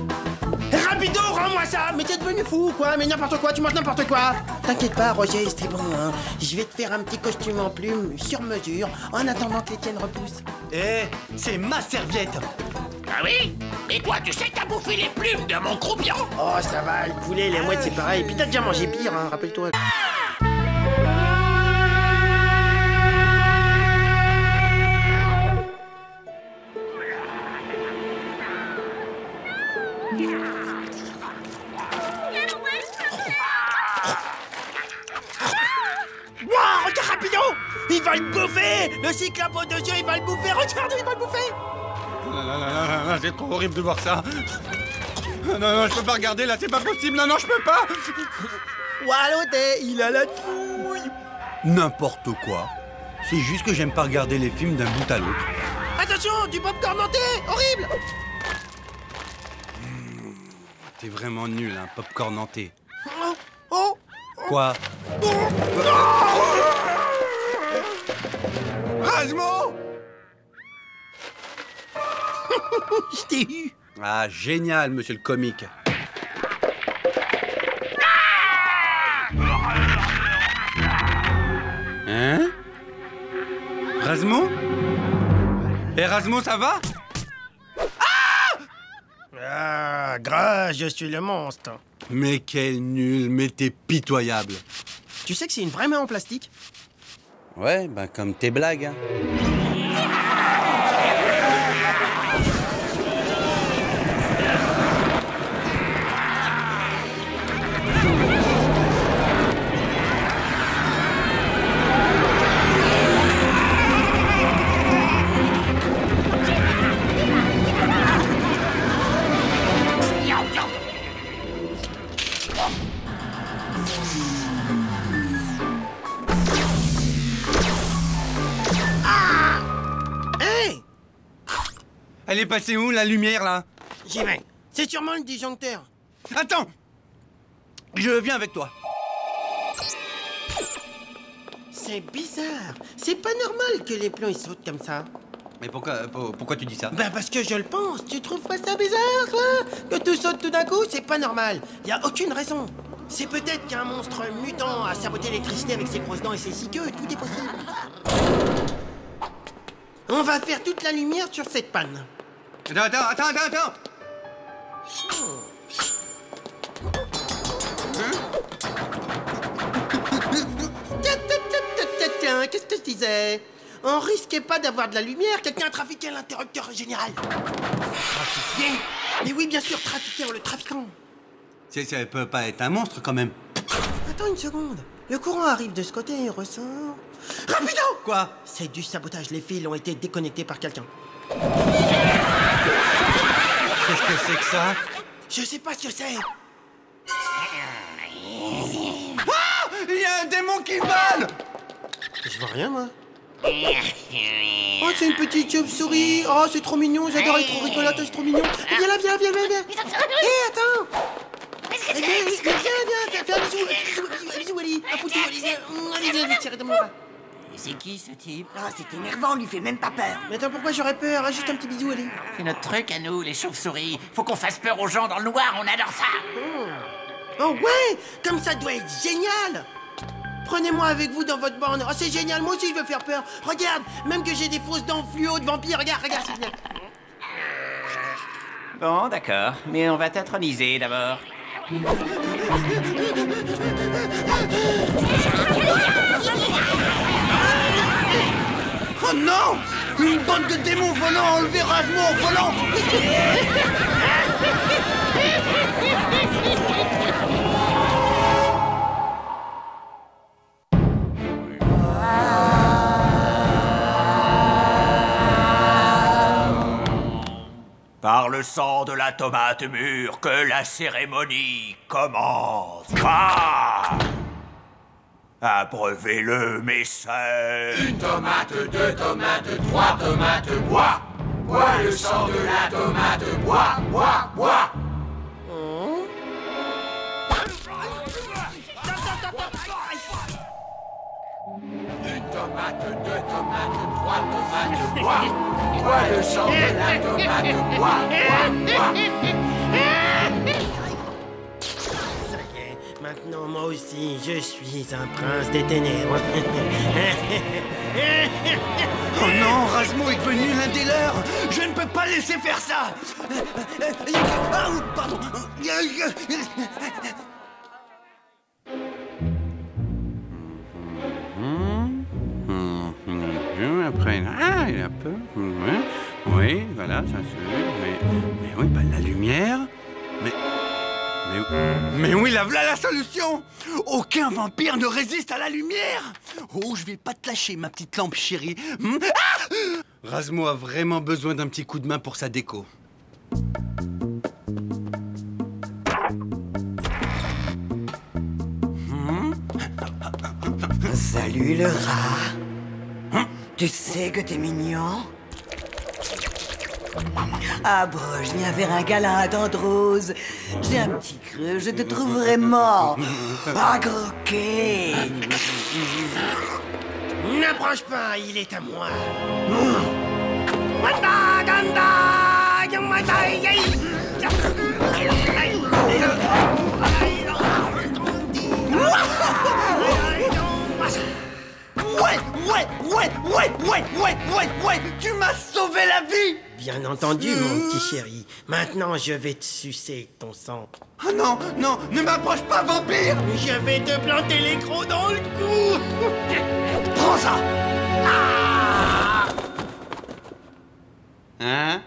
Rapido, rends-moi ça. Mais t'es devenu fou, quoi. Mais n'importe quoi, tu manges n'importe quoi. T'inquiète pas, Roger, c'est bon, hein. Je vais te faire un petit costume en plume sur mesure en attendant que les tiennes repoussent. Eh, c'est ma serviette. Ah oui? Et toi, tu sais que t'as bouffé les plumes de mon croupion? Oh, ça va, le poulet, les mouettes, c'est pareil. Puis t'as déjà mangé pire, hein, rappelle-toi. Wow, regarde Rapido! Il va le bouffer! Le cyclope aux 2 yeux, il va le bouffer! Regarde, il va le bouffer! Non, c'est trop horrible de voir ça. Non, je peux pas regarder là, c'est pas possible. Non, je peux pas. Walloté, il a la trouille! N'importe quoi. C'est juste que j'aime pas regarder les films d'un bout à l'autre. Attention, du popcorn nantais! Horrible! T'es vraiment nul, hein, popcorn nantais. Oh! Quoi? Razmo! Je t'ai eu. Ah, génial, monsieur le comique. Hein? Razmo? Razmo, ça va? Ah, grâce, je suis le monstre. Mais quel nul, mais t'es pitoyable. Tu sais que c'est une vraie main en plastique? Ouais, ben comme tes blagues, hein. Elle est passée où, la lumière, là? J'y vais. C'est sûrement le disjoncteur. Attends! Je viens avec toi. C'est bizarre. C'est pas normal que les plombs ils sautent comme ça. Mais pourquoi tu dis ça? Ben parce que je le pense. Tu trouves pas ça bizarre, toi? Que tout saute tout d'un coup, c'est pas normal. Y a aucune raison. C'est peut-être qu'un monstre mutant a saboté l'électricité avec ses grosses dents et ses 6 queues. Tout est possible. On va faire toute la lumière sur cette panne. Attends! Tiens, qu'est-ce que je disais? On risquait pas d'avoir de la lumière, quelqu'un a trafiqué l'interrupteur général. Trafiqué? Mais oui, bien sûr, trafiqué en le trafiquant. Ça peut pas être un monstre, quand même. Attends une seconde. Le courant arrive de ce côté et ressort... Rapido! Quoi? C'est du sabotage, les fils ont été déconnectés par quelqu'un. Qu'est-ce que c'est que ça? Je sais pas ce que c'est. Ah! Il y a un démon qui vole! Je vois rien, moi. Oh, c'est une petite chauve-souris. Oh, c'est trop mignon, j'adore, elle est trop rigolote, c'est trop mignon. Viens là, viens. Hé, attends! Viens, fais un bisou. Un bisou, Ali. Un poutou, Ali. Allez, viens, tiens, de mon bras. C'est qui, ce type? Ah, c'est énervant, on lui fait même pas peur. Mais attends, pourquoi j'aurais peur? Juste un petit bisou, Ali. C'est notre truc à nous, les chauves-souris. Faut qu'on fasse peur aux gens dans le noir, on adore ça. Oh ouais! Comme ça doit être génial! Prenez-moi avec vous dans votre bande. Oh, c'est génial, moi aussi je veux faire peur. Regarde, même que j'ai des fausses dents fluo de vampire. Regarde, c'est bien. Bon, d'accord. Mais on va t'introniser d'abord. Oh non! Une bande de démons volants a enlevé Razmo en volant! le sang de la tomate mûre que la cérémonie commence. Ah! Abreuvez-le, mes sœurs. Une tomate, deux tomates, trois tomates, bois. Bois le sang de la tomate, bois, bois, bois. Une tomate, deux tomates, trois tomates, bois. Bois le sang de la tomate, bois, bois, bois. Ça y est, maintenant moi aussi, je suis un prince des ténèbres. Oh non, Razmo est devenu l'un des leurs. Je ne peux pas laisser faire ça. Ah, pardon. Après, ah, il a peur. Oui, voilà, ça se... Mais oui, bah, la lumière... Mais oui, là, voilà la solution. Aucun vampire ne résiste à la lumière. Oh, je vais pas te lâcher, ma petite lampe chérie. Ah! Razmo a vraiment besoin d'un petit coup de main pour sa déco. Salut le rat. Tu sais que t'es mignon? Ah bon, je viens faire un câlin à Tante Rose. J'ai un petit creux, je te trouve vraiment... Ah, croqué. N'approche pas, il est à moi. Ouais, tu m'as sauvé la vie. Bien entendu, mon petit chéri. Maintenant, je vais te sucer ton sang. Ah non, non, ne m'approche pas, vampire. Je vais te planter les crocs dans le cou. Prends ça. Ah! Hein?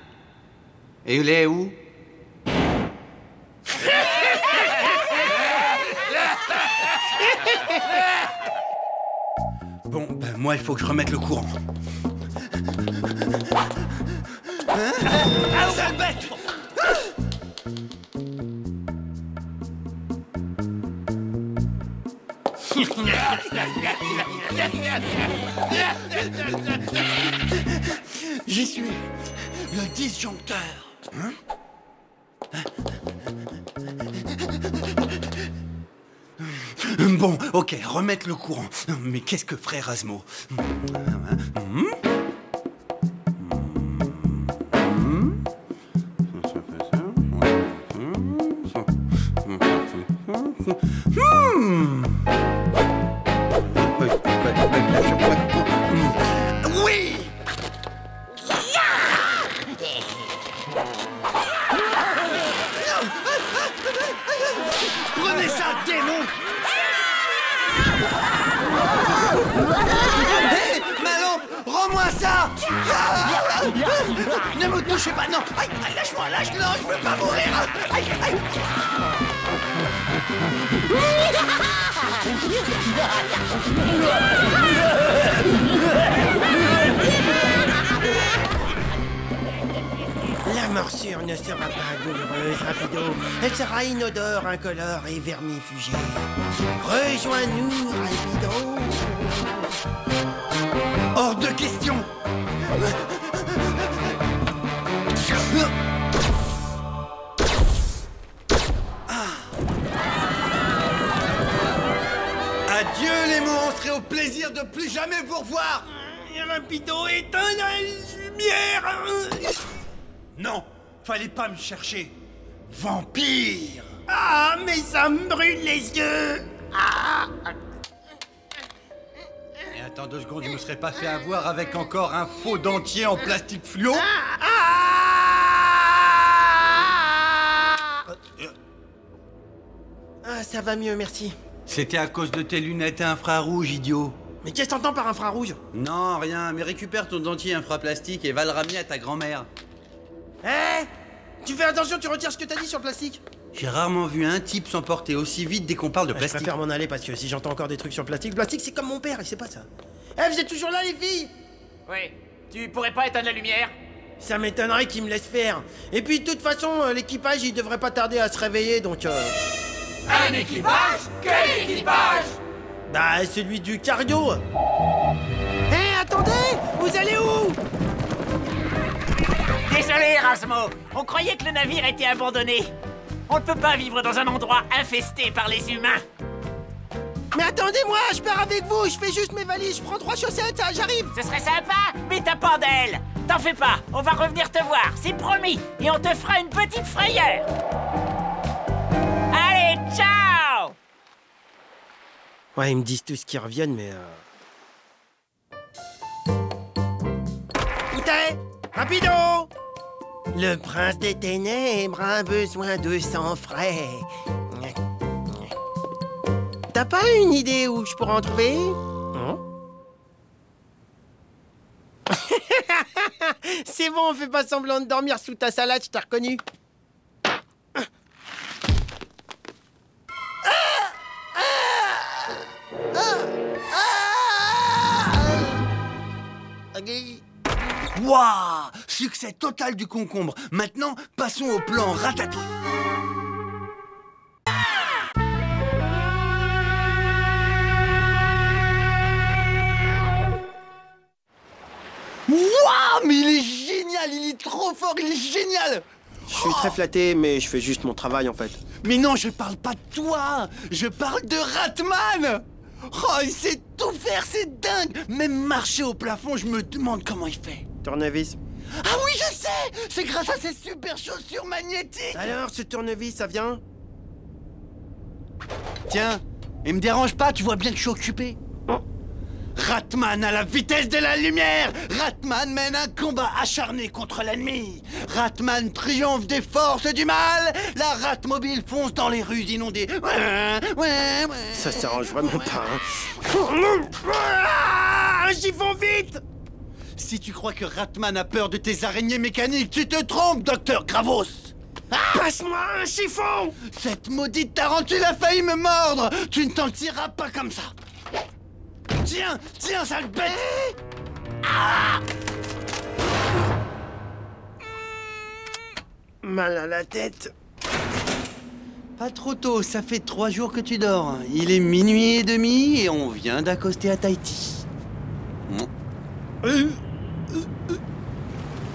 Et il est où? Bon, ben moi, il faut que je remette le courant. Ah, sale bête. J'y suis, le disjoncteur. Hein? Bon, ok, remettre le courant. Mais qu'est-ce que ferait Razmo? Oui. Prenez ça, démon. Hé, ma lampe, rends-moi ça. Ne me touchez pas, non. Aïe, lâche-moi, lâche-le, je veux pas mourir. Aïe, aïe. La morsure ne sera pas douloureuse, Rapido. Elle sera inodore, incolore et vermifugée. Rejoins-nous, Rapido. Hors de question. Adieu les monstres et au plaisir de plus jamais vous revoir. Rapido, éteins la lumière. Non, fallait pas me chercher. Vampire. Ah, mais ça me brûle les yeux. Et attends 2 secondes, je me serais pas fait avoir avec encore un faux dentier en plastique fluo? Ah, ça va mieux, merci. C'était à cause de tes lunettes infrarouges, idiot. Mais qu'est-ce que t'entends par infrarouge? Non, rien, mais récupère ton dentier infraplastique et va le ramener à ta grand-mère. Hé, tu fais attention, tu retires ce que t'as dit sur le plastique. J'ai rarement vu un type s'emporter aussi vite dès qu'on parle de Je plastique. préfère m'en aller parce que si j'entends encore des trucs sur le plastique c'est comme mon père, il sait pas ça. Eh, vous êtes toujours là, les filles? Oui. Tu pourrais pas éteindre la lumière? Ça m'étonnerait qu'il me laisse faire. Et puis, de toute façon, l'équipage, il devrait pas tarder à se réveiller, donc... Un équipage? Quel équipage? Bah, celui du cargo. Hé, attendez! Vous allez où? Désolé, Erasmo. On croyait que le navire était abandonné. On ne peut pas vivre dans un endroit infesté par les humains. Mais attendez-moi, je pars avec vous. Je fais juste mes valises, je prends 3 chaussettes, j'arrive. Ce serait sympa, mais t'as pas d'aile. T'en fais pas, on va revenir te voir, c'est promis. Et on te fera une petite frayeur. Allez, ciao! Ouais, ils me disent tous qu'ils reviennent, mais... Où t'es? Rapido! Le prince des ténèbres a besoin de sang frais. T'as pas une idée où je pourrais en trouver? C'est bon, fais pas semblant de dormir sous ta salade, je t'ai reconnu. Waouh! Succès total du concombre. Maintenant, passons au plan ratatouille. Waouh! Mais il est génial! Il est trop fort! Il est génial! Je suis très flatté, mais je fais juste mon travail, en fait. Mais non, je parle pas de toi! Je parle de Ratman! Oh, il sait tout faire, c'est dingue! Même marcher au plafond, je me demande comment il fait. Tournevis. Ah oui, je sais! C'est grâce à ces super chaussures magnétiques! Alors, ce tournevis, ça vient? Tiens, et me dérange pas, tu vois bien que je suis occupé. Ratman à la vitesse de la lumière! Ratman mène un combat acharné contre l'ennemi! Ratman triomphe des forces du mal! La Ratmobile fonce dans les rues inondées! Ça s'arrange vraiment pas, Un chiffon, vite! Si tu crois que Ratman a peur de tes araignées mécaniques, tu te trompes, docteur Gravos! Passe-moi un chiffon! Cette maudite tarentule a failli me mordre! Tu ne t'en tireras pas comme ça! Tiens, tiens, sale bête! Mal à la tête. Pas trop tôt, ça fait 3 jours que tu dors. Il est 00h30 et on vient d'accoster à Tahiti.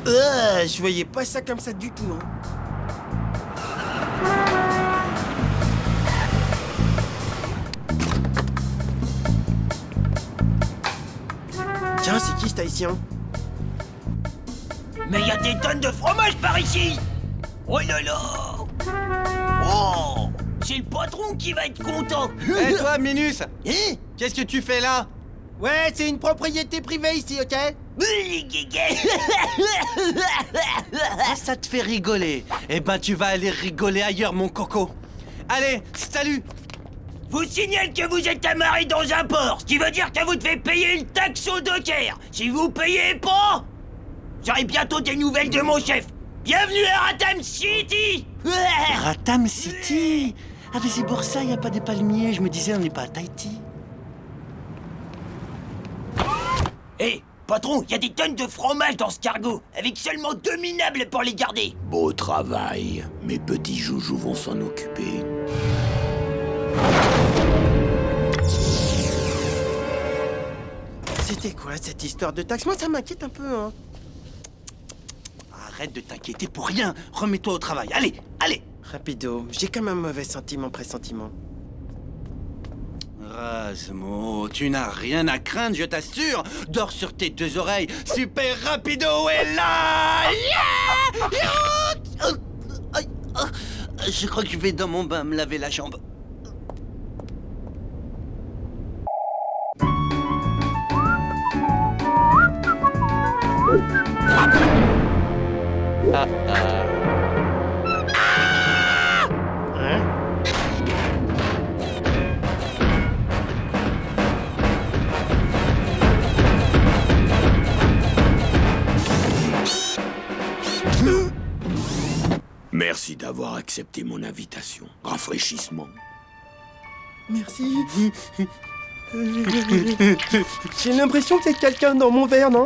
Je voyais pas ça comme ça du tout, Tiens, c'est qui cet haïtien? Mais il y a des tonnes de fromage par ici! Oh là là! Oh! C'est le patron qui va être content! Hé toi, Minus! Qu'est-ce que tu fais là? Ouais, c'est une propriété privée ici, ok? Ah, ça te fait rigoler. Eh ben, tu vas aller rigoler ailleurs, mon coco. Allez, salut! Vous signale que vous êtes amarré dans un port, ce qui veut dire que vous devez payer une taxe au docker. Si vous payez pas, j'aurai bientôt des nouvelles de mon chef. Bienvenue à Ratam City! Ratam City? Ah, mais c'est pour ça, il n'y a pas des palmiers. Je me disais, on n'est pas à Tahiti. Hé, patron, il y a des tonnes de fromage dans ce cargo, avec seulement 2 minables pour les garder. Beau travail. Mes petits joujoux vont s'en occuper. C'était quoi cette histoire de taxe? Moi, ça m'inquiète un peu, Arrête de t'inquiéter pour rien. Remets-toi au travail. Allez, allez. Rapido, j'ai comme un mauvais pressentiment. Rasmo, tu n'as rien à craindre, je t'assure. Dors sur tes 2 oreilles. Super Rapido est là. Je crois que je vais dans mon bain me laver la jambe. Merci d'avoir accepté mon invitation. Rafraîchissement. Merci. J'ai l'impression qu'il y a quelqu'un dans mon verre, non?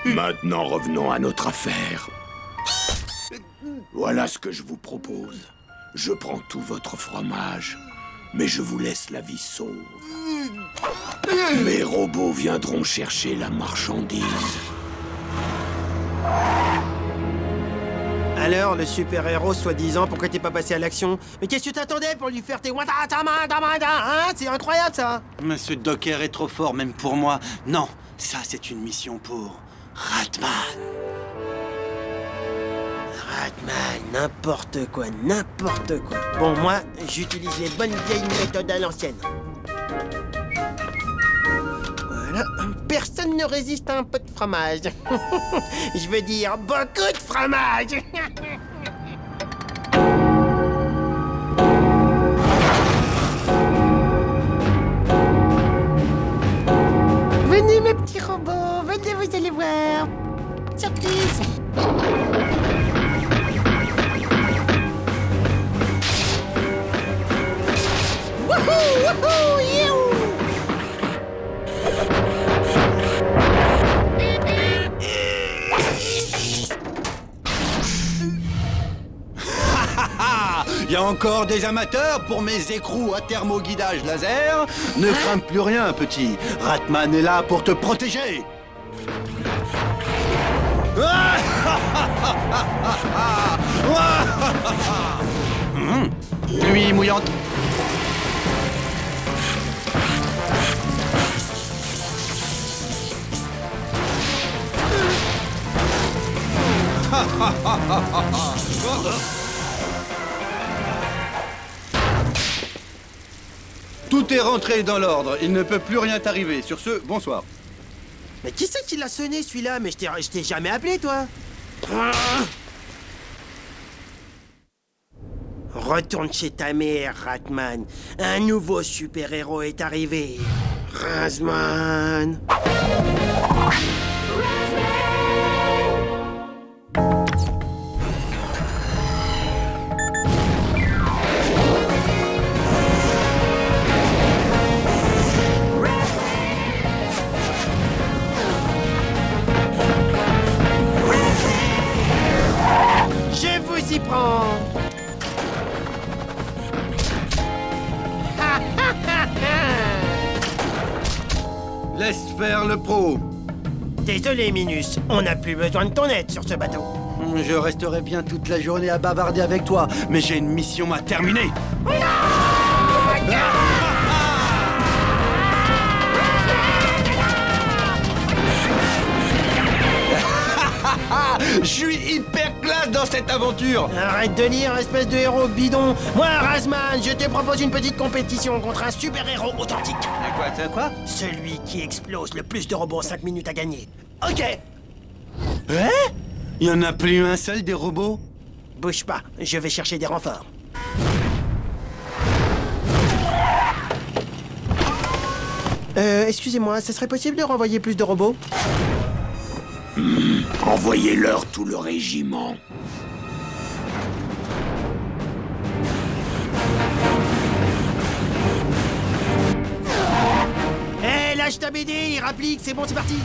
Maintenant, revenons à notre affaire. Voilà ce que je vous propose. Je prends tout votre fromage, mais je vous laisse la vie sauve. Mes robots viendront chercher la marchandise. Alors, le super-héros soi-disant, pourquoi t'es pas passé à l'action? Mais qu'est-ce que tu t'attendais pour lui faire tes watatamada, hein? C'est incroyable, ça! Mais ce Docker est trop fort, même pour moi. Non, ça, c'est une mission pour Ratman. Ratman, n'importe quoi, n'importe quoi. Bon, moi, j'utilise les bonnes vieilles méthodes à l'ancienne. Voilà, personne ne résiste à un peu de fromage. Je veux dire, beaucoup de fromage. Venez, mes petits robots, venez, vous allez voir. Surprise. Wouhou, wouhou, you. Il y a encore des amateurs pour mes écrous à thermoguidage laser. Ne crains plus rien, petit. Ratman est là pour te protéger. Pluie mouillante. Tout est rentré dans l'ordre. Il ne peut plus rien t'arriver. Sur ce, bonsoir. Mais qui c'est qui l'a sonné, celui-là? Mais je t'ai jamais appelé, toi. Retourne chez ta mère, Ratman. Un nouveau super-héros est arrivé. Razman. Je vous y prends. Laisse faire le pro. Désolé, Minus. On n'a plus besoin de ton aide sur ce bateau. Je resterai bien toute la journée à bavarder avec toi, mais j'ai une mission à terminer. Je suis hyper classe dans cette aventure. Arrête de lire, espèce de héros bidon. Moi, Razman, je te propose une petite compétition contre un super-héros authentique. Quoi? Celui qui explose le plus de robots en 5 minutes à gagner. Ok. Hein? Il y en a plus un seul des robots? Bouge pas, je vais chercher des renforts. Excusez-moi, ce serait possible de renvoyer plus de robots? Envoyez-leur tout le régiment. Hé, lâche ta BD, rapplique, c'est bon, c'est parti.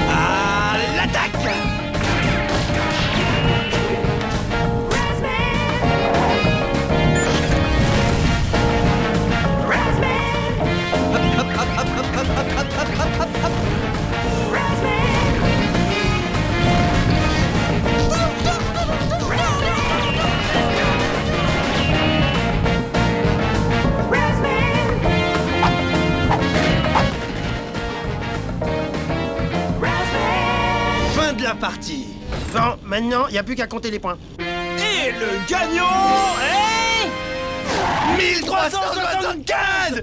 À l'attaque! Fin de la partie. Bon, maintenant, il n'y a plus qu'à compter les points. Et le gagnant est... 1375.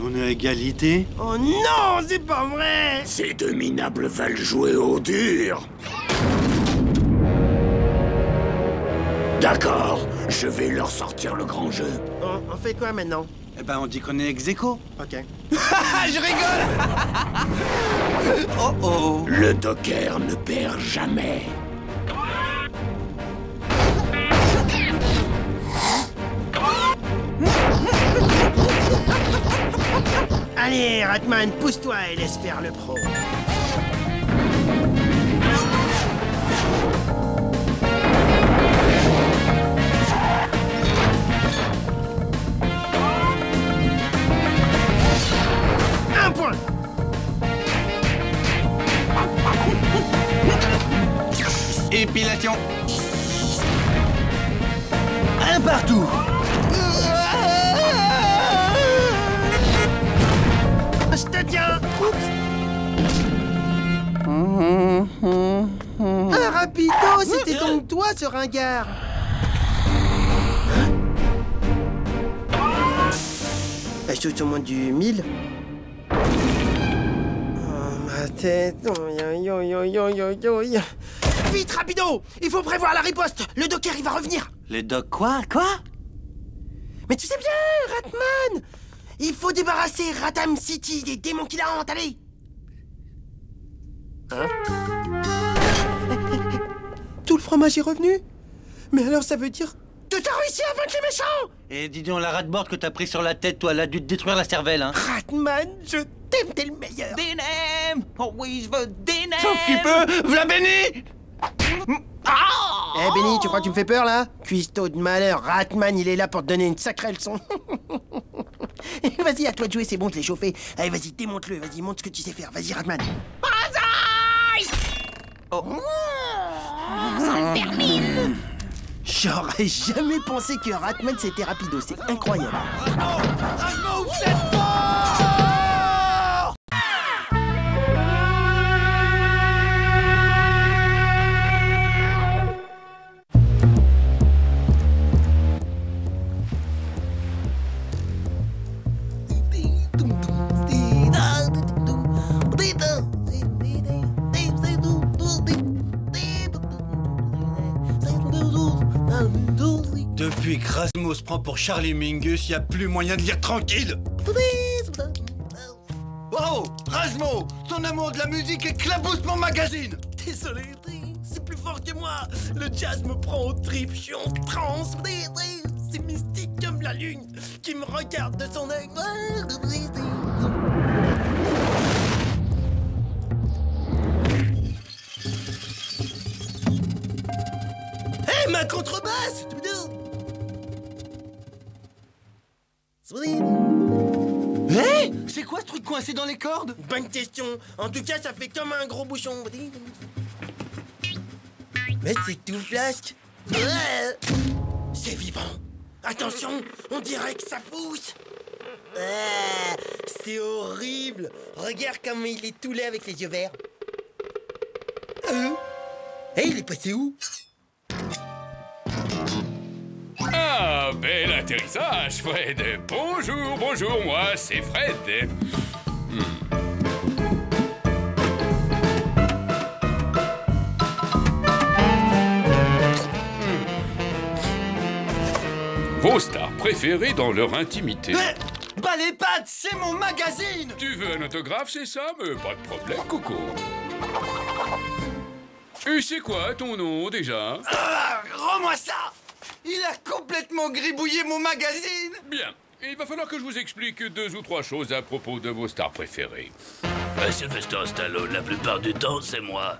On est à égalité? Oh non, c'est pas vrai. Ces deux minables veulent jouer au dur. D'accord, je vais leur sortir le grand jeu. On fait quoi maintenant? Eh ben, on dit qu'on est ex-aequo. Ok. Je rigole. Oh oh. Le Docker ne perd jamais. Allez, Ratman, pousse-toi et laisse faire le pro. Un point. Épilation. Un partout. Je te tiens. Un rapido, c'était donc toi ce ringard. La chose au moins du 1000. Oh, ma tête. Vite, rapido. Il faut prévoir la riposte. Le docker, il va revenir. Les docs quoi? Quoi? Mais tu sais bien, Ratman. Il faut débarrasser Ratham City des démons qui la hantent, allez. Hein? Tout le fromage est revenu? Mais alors ça veut dire que t'as réussi à vaincre les méchants? Et dis donc, la rat-board que t'as pris sur la tête, toi, elle a dû te détruire la cervelle, hein. Ratman, je t'aime, t'es le meilleur. Dinem! Always the Dinem! Sauf qu'il peut, v'là Benny! Eh Benny, tu crois que tu me fais peur là? Cuistot de malheur, Ratman il est là pour te donner une sacrée leçon. Vas-y, à toi de jouer, c'est bon, je l'ai chauffé. Allez, vas-y, démonte-le, vas-y, montre ce que tu sais faire. Vas-y, Ratman. Oh. Ça me termine. J'aurais jamais pensé que Ratman c'était rapido, c'est incroyable. Rasmo, vous êtes fort! Depuis que Rasmo se prend pour Charlie Mingus, y a plus moyen de lire tranquille. Oh, Rasmo, ton amour de la musique éclabousse mon magazine. Désolé, c'est plus fort que moi. Le jazz me prend au trip, je suis en transe. C'est mystique comme la lune qui me regarde de son œil. Hé, ma contrebasse! Hé, c'est quoi ce truc coincé dans les cordes? Bonne question. En tout cas, ça fait comme un gros bouchon. Mais c'est tout flasque. C'est vivant. Attention, on dirait que ça pousse. C'est horrible. Regarde comme il est tout laid avec ses yeux verts. Il est passé où? Ah, bel atterrissage, Fred. Bonjour, bonjour, moi, c'est Fred. Vos stars préférées dans leur intimité. Bah les pattes, c'est mon magazine. Tu veux un autographe, c'est ça? Mais pas de problème, Coco. Et c'est quoi ton nom, déjà? Rends-moi ça. Il a complètement gribouillé mon magazine. Bien. Il va falloir que je vous explique 2 ou 3 choses à propos de vos stars préférées. Sylvester Stallone, la plupart du temps, c'est moi.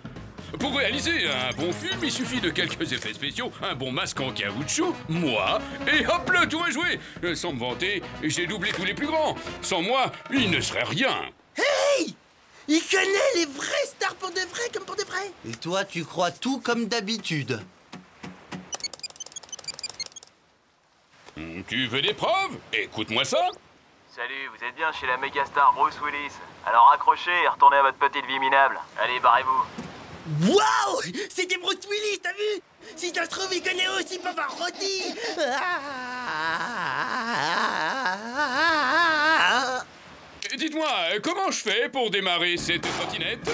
Pour réaliser un bon film, il suffit de quelques effets spéciaux, un bon masque en caoutchouc, moi, et hop, le tour est joué. Sans me vanter, j'ai doublé tous les plus grands. Sans moi, il ne serait rien. Hey! Il connaît les vraies stars pour de vrai comme pour de vrai. Et toi, tu crois tout comme d'habitude. Tu veux des preuves? Écoute-moi ça. Salut, vous êtes bien chez la méga star Bruce Willis. Alors accrochez et retournez à votre petite vie minable. Allez, barrez-vous. Waouh! C'était Bruce Willis, t'as vu? Si ça se trouve, il connaît aussi Pavarotti. Dites-moi, comment je fais pour démarrer cette trottinette?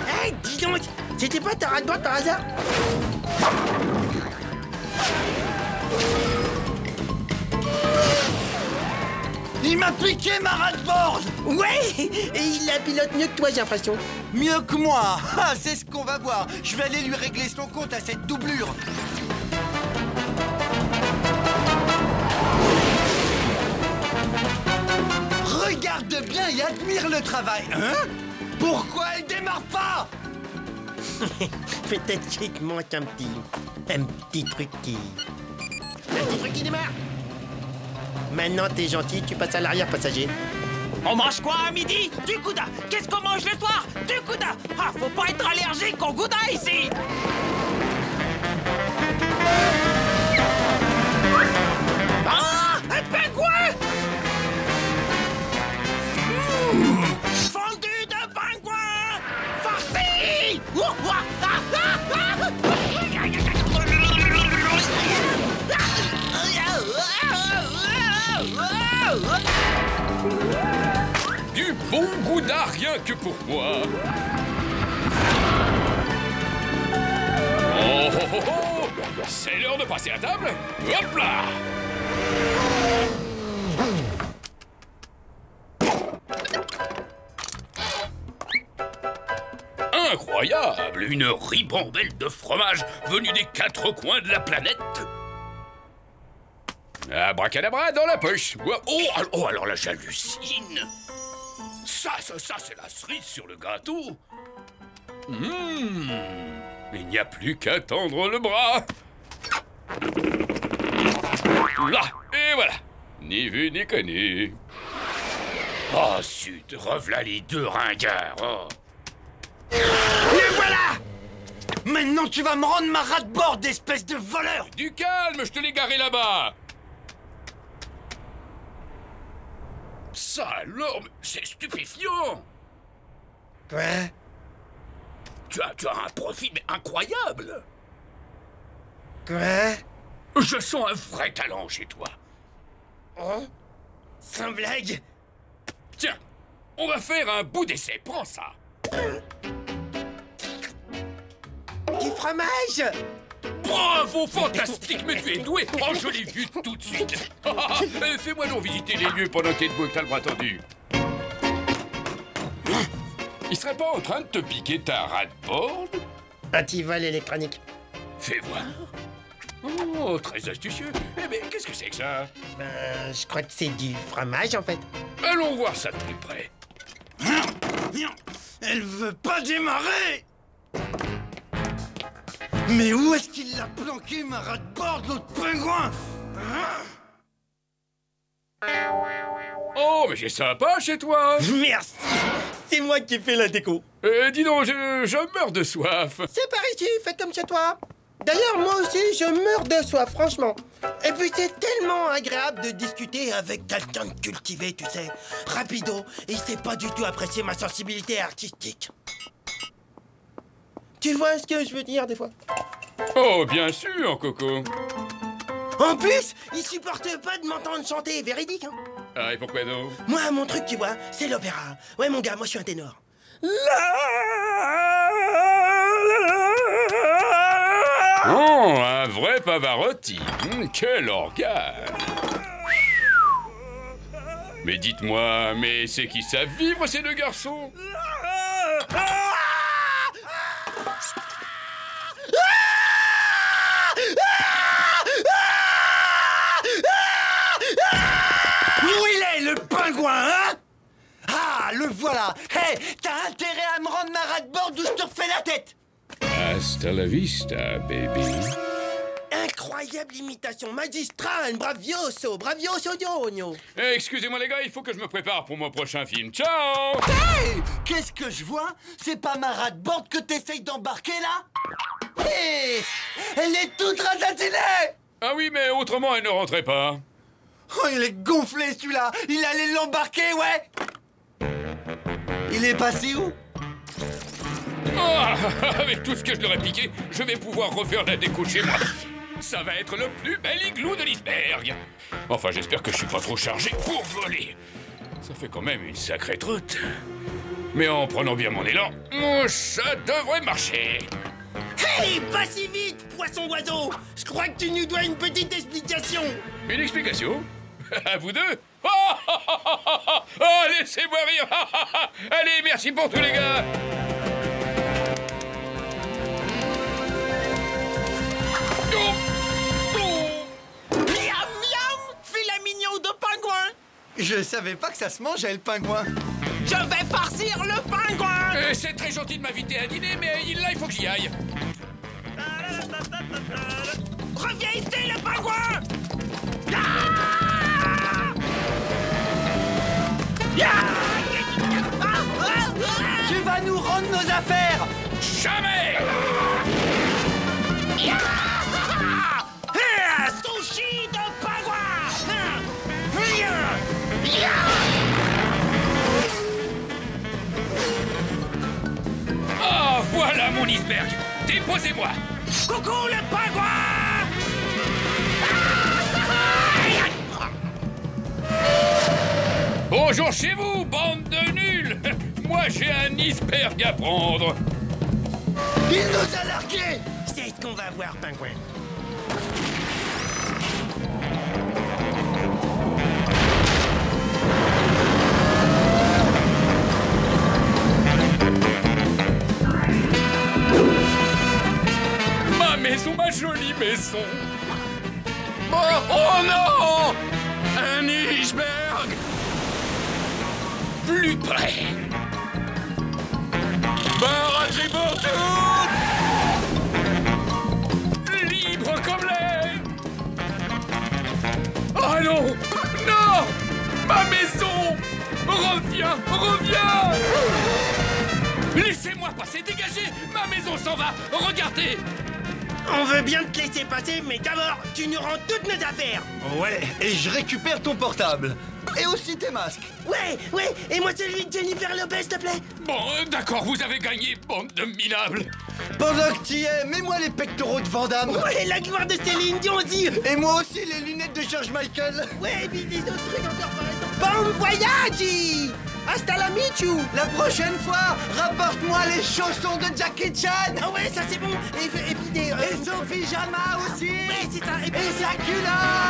Hey, dis donc! C'était pas ta rate-boîte par hasard? Il m'a piqué ma rate-board. Ouais! Et il la pilote mieux que toi, j'ai l'impression. Mieux que moi. Ah, c'est ce qu'on va voir. Je vais aller lui régler son compte à cette doublure. Regarde bien et admire le travail. Hein? Pourquoi elle démarre pas? Peut-être qu'il te manque un petit truc qui... Un petit truc qui démarre. Maintenant, t'es gentil, tu passes à l'arrière passager. On mange quoi à midi? Du gouda. Qu'est-ce qu'on mange le soir? Du gouda. Ah, faut pas être allergique au gouda ici. Ah, un pingouin! Fondu de pingouin! Farci! Du bon gouda rien que pour moi. Oh oh oh oh! C'est l'heure de passer à table. Hop là! Incroyable! Une ribambelle de fromage venue des 4 coins de la planète. Abracadabra dans la poche. Oh, alors là, j'hallucine. Ça, c'est la cerise sur le gâteau. Il n'y a plus qu'à tendre le bras. Là, et voilà. Ni vu ni connu. Oh, zut, revoilà les 2 ringards. Oh. Et voilà! Maintenant, tu vas me rendre ma rate-borde, espèce de voleur! Du calme, je te l'ai garé là-bas. Ça alors, c'est stupéfiant. Quoi? Tu as un profil mais incroyable. Quoi? Je sens un vrai talent chez toi. Oh? Sans blague? Tiens, on va faire un bout d'essai, prends ça. Du fromage? Bravo, fantastique, mais tu es doué. Oh, je l'ai vu tout de suite. Fais-moi donc visiter les lieux pendant que t'es debout et que t'as le bras tendu. Il serait pas en train de te piquer ta rate-borde? Antivol électronique. Fais voir. Oh, très astucieux. Eh bien, qu'est-ce que c'est que ça? Je crois que c'est du fromage, en fait. Allons voir ça de plus près. Elle veut pas démarrer! Mais où est-ce qu'il l'a planqué, ma rate-borde, l'autre pingouin? Oh, mais c'est sympa chez toi. Merci. C'est moi qui ai fait la déco. Dis donc, je meurs de soif. C'est par ici, fais comme chez toi. D'ailleurs, moi aussi, je meurs de soif, franchement. Et puis, c'est tellement agréable de discuter avec quelqu'un de cultivé, tu sais. Rapido, il sait pas du tout apprécier ma sensibilité artistique. Tu vois ce que je veux dire, des fois? Oh, bien sûr, Coco. En plus, il supporte pas de m'entendre chanter, véridique, hein. Ah, et pourquoi donc? Moi, mon truc, tu vois, c'est l'opéra. Ouais, mon gars, moi, je suis un ténor. Oh, un vrai Pavarotti. Quel organe. Mais dites-moi, mais c'est qui savent vivre, ces 2 garçons? Où il est, le pingouin, hein? Ah, le voilà. Hé, t'as intérêt à me rendre ma rate-borde ou je te refais la tête. Hasta la vista, baby. Incroyable imitation magistrale, bravioso, bravioso, Dionio. Excusez-moi les gars, il faut que je me prépare pour mon prochain film. Ciao! Hey, qu'est-ce que je vois? C'est pas ma rate-borde que t'essayes d'embarquer, là? Hé, elle est toute ratatinée! Ah oui, mais autrement, elle ne rentrait pas. Oh, il est gonflé, celui-là. Il allait l'embarquer, ouais. Il est passé où? Oh, avec tout ce que je leur ai piqué, je vais pouvoir refaire la déco chez moi. Ça va être le plus bel igloo de l'iceberg. Enfin, j'espère que je suis pas trop chargé pour voler. Ça fait quand même une sacrée trotte. Mais en prenant bien mon élan, ça devrait marcher. Hey, pas si vite, poisson-oiseau. Je crois que tu nous dois une petite explication. Une explication? À vous deux? Oh, laissez-moi rire. Allez, merci pour tous les gars. Miam, miam, filet mignon de pingouin. Je Je savais pas que ça se mangeait, le pingouin. Je vais farcir le pingouin. C'est très gentil de m'inviter à dîner, mais là, il faut que j'y aille. Reviens ici, le pingouin. Tu vas nous rendre nos affaires. Jamais. Sushi de pingouin. Oh, voilà mon iceberg. Déposez-moi. Coucou le pingouin. Bonjour chez vous, bande de nuls. Moi, j'ai un iceberg à prendre. Il nous a largués. C'est ce qu'on va voir, pingouin. Ma maison, ma jolie maison. Oh non! Un iceberg! Plus près! Baraterie pour toutes! Libre comme l'air! Oh non! Non! Ma maison! Reviens! Reviens! Laissez-moi passer! Dégagez! Ma maison s'en va! Regardez! On veut bien te laisser passer, mais d'abord, tu nous rends toutes nos affaires. Ouais, et je récupère ton portable. Et aussi tes masques. Ouais, et moi celui de Jennifer Lopez, s'il te plaît. Bon, d'accord, vous avez gagné, bande de minables. Pendant que t'y es, mets-moi les pectoraux de Van Damme. Ouais, la gloire de Céline Dion aussi. Et moi aussi les lunettes de George Michael. Ouais, et puis des autres trucs encore par exemple. Bon voyage. Hasta la michou. La prochaine fois, rapporte-moi les chaussons de Jackie Chan. Ah ouais, ça c'est bon. Et puis des... Et son pyjama aussi. Ouais, c'est ça. Et sa culotte.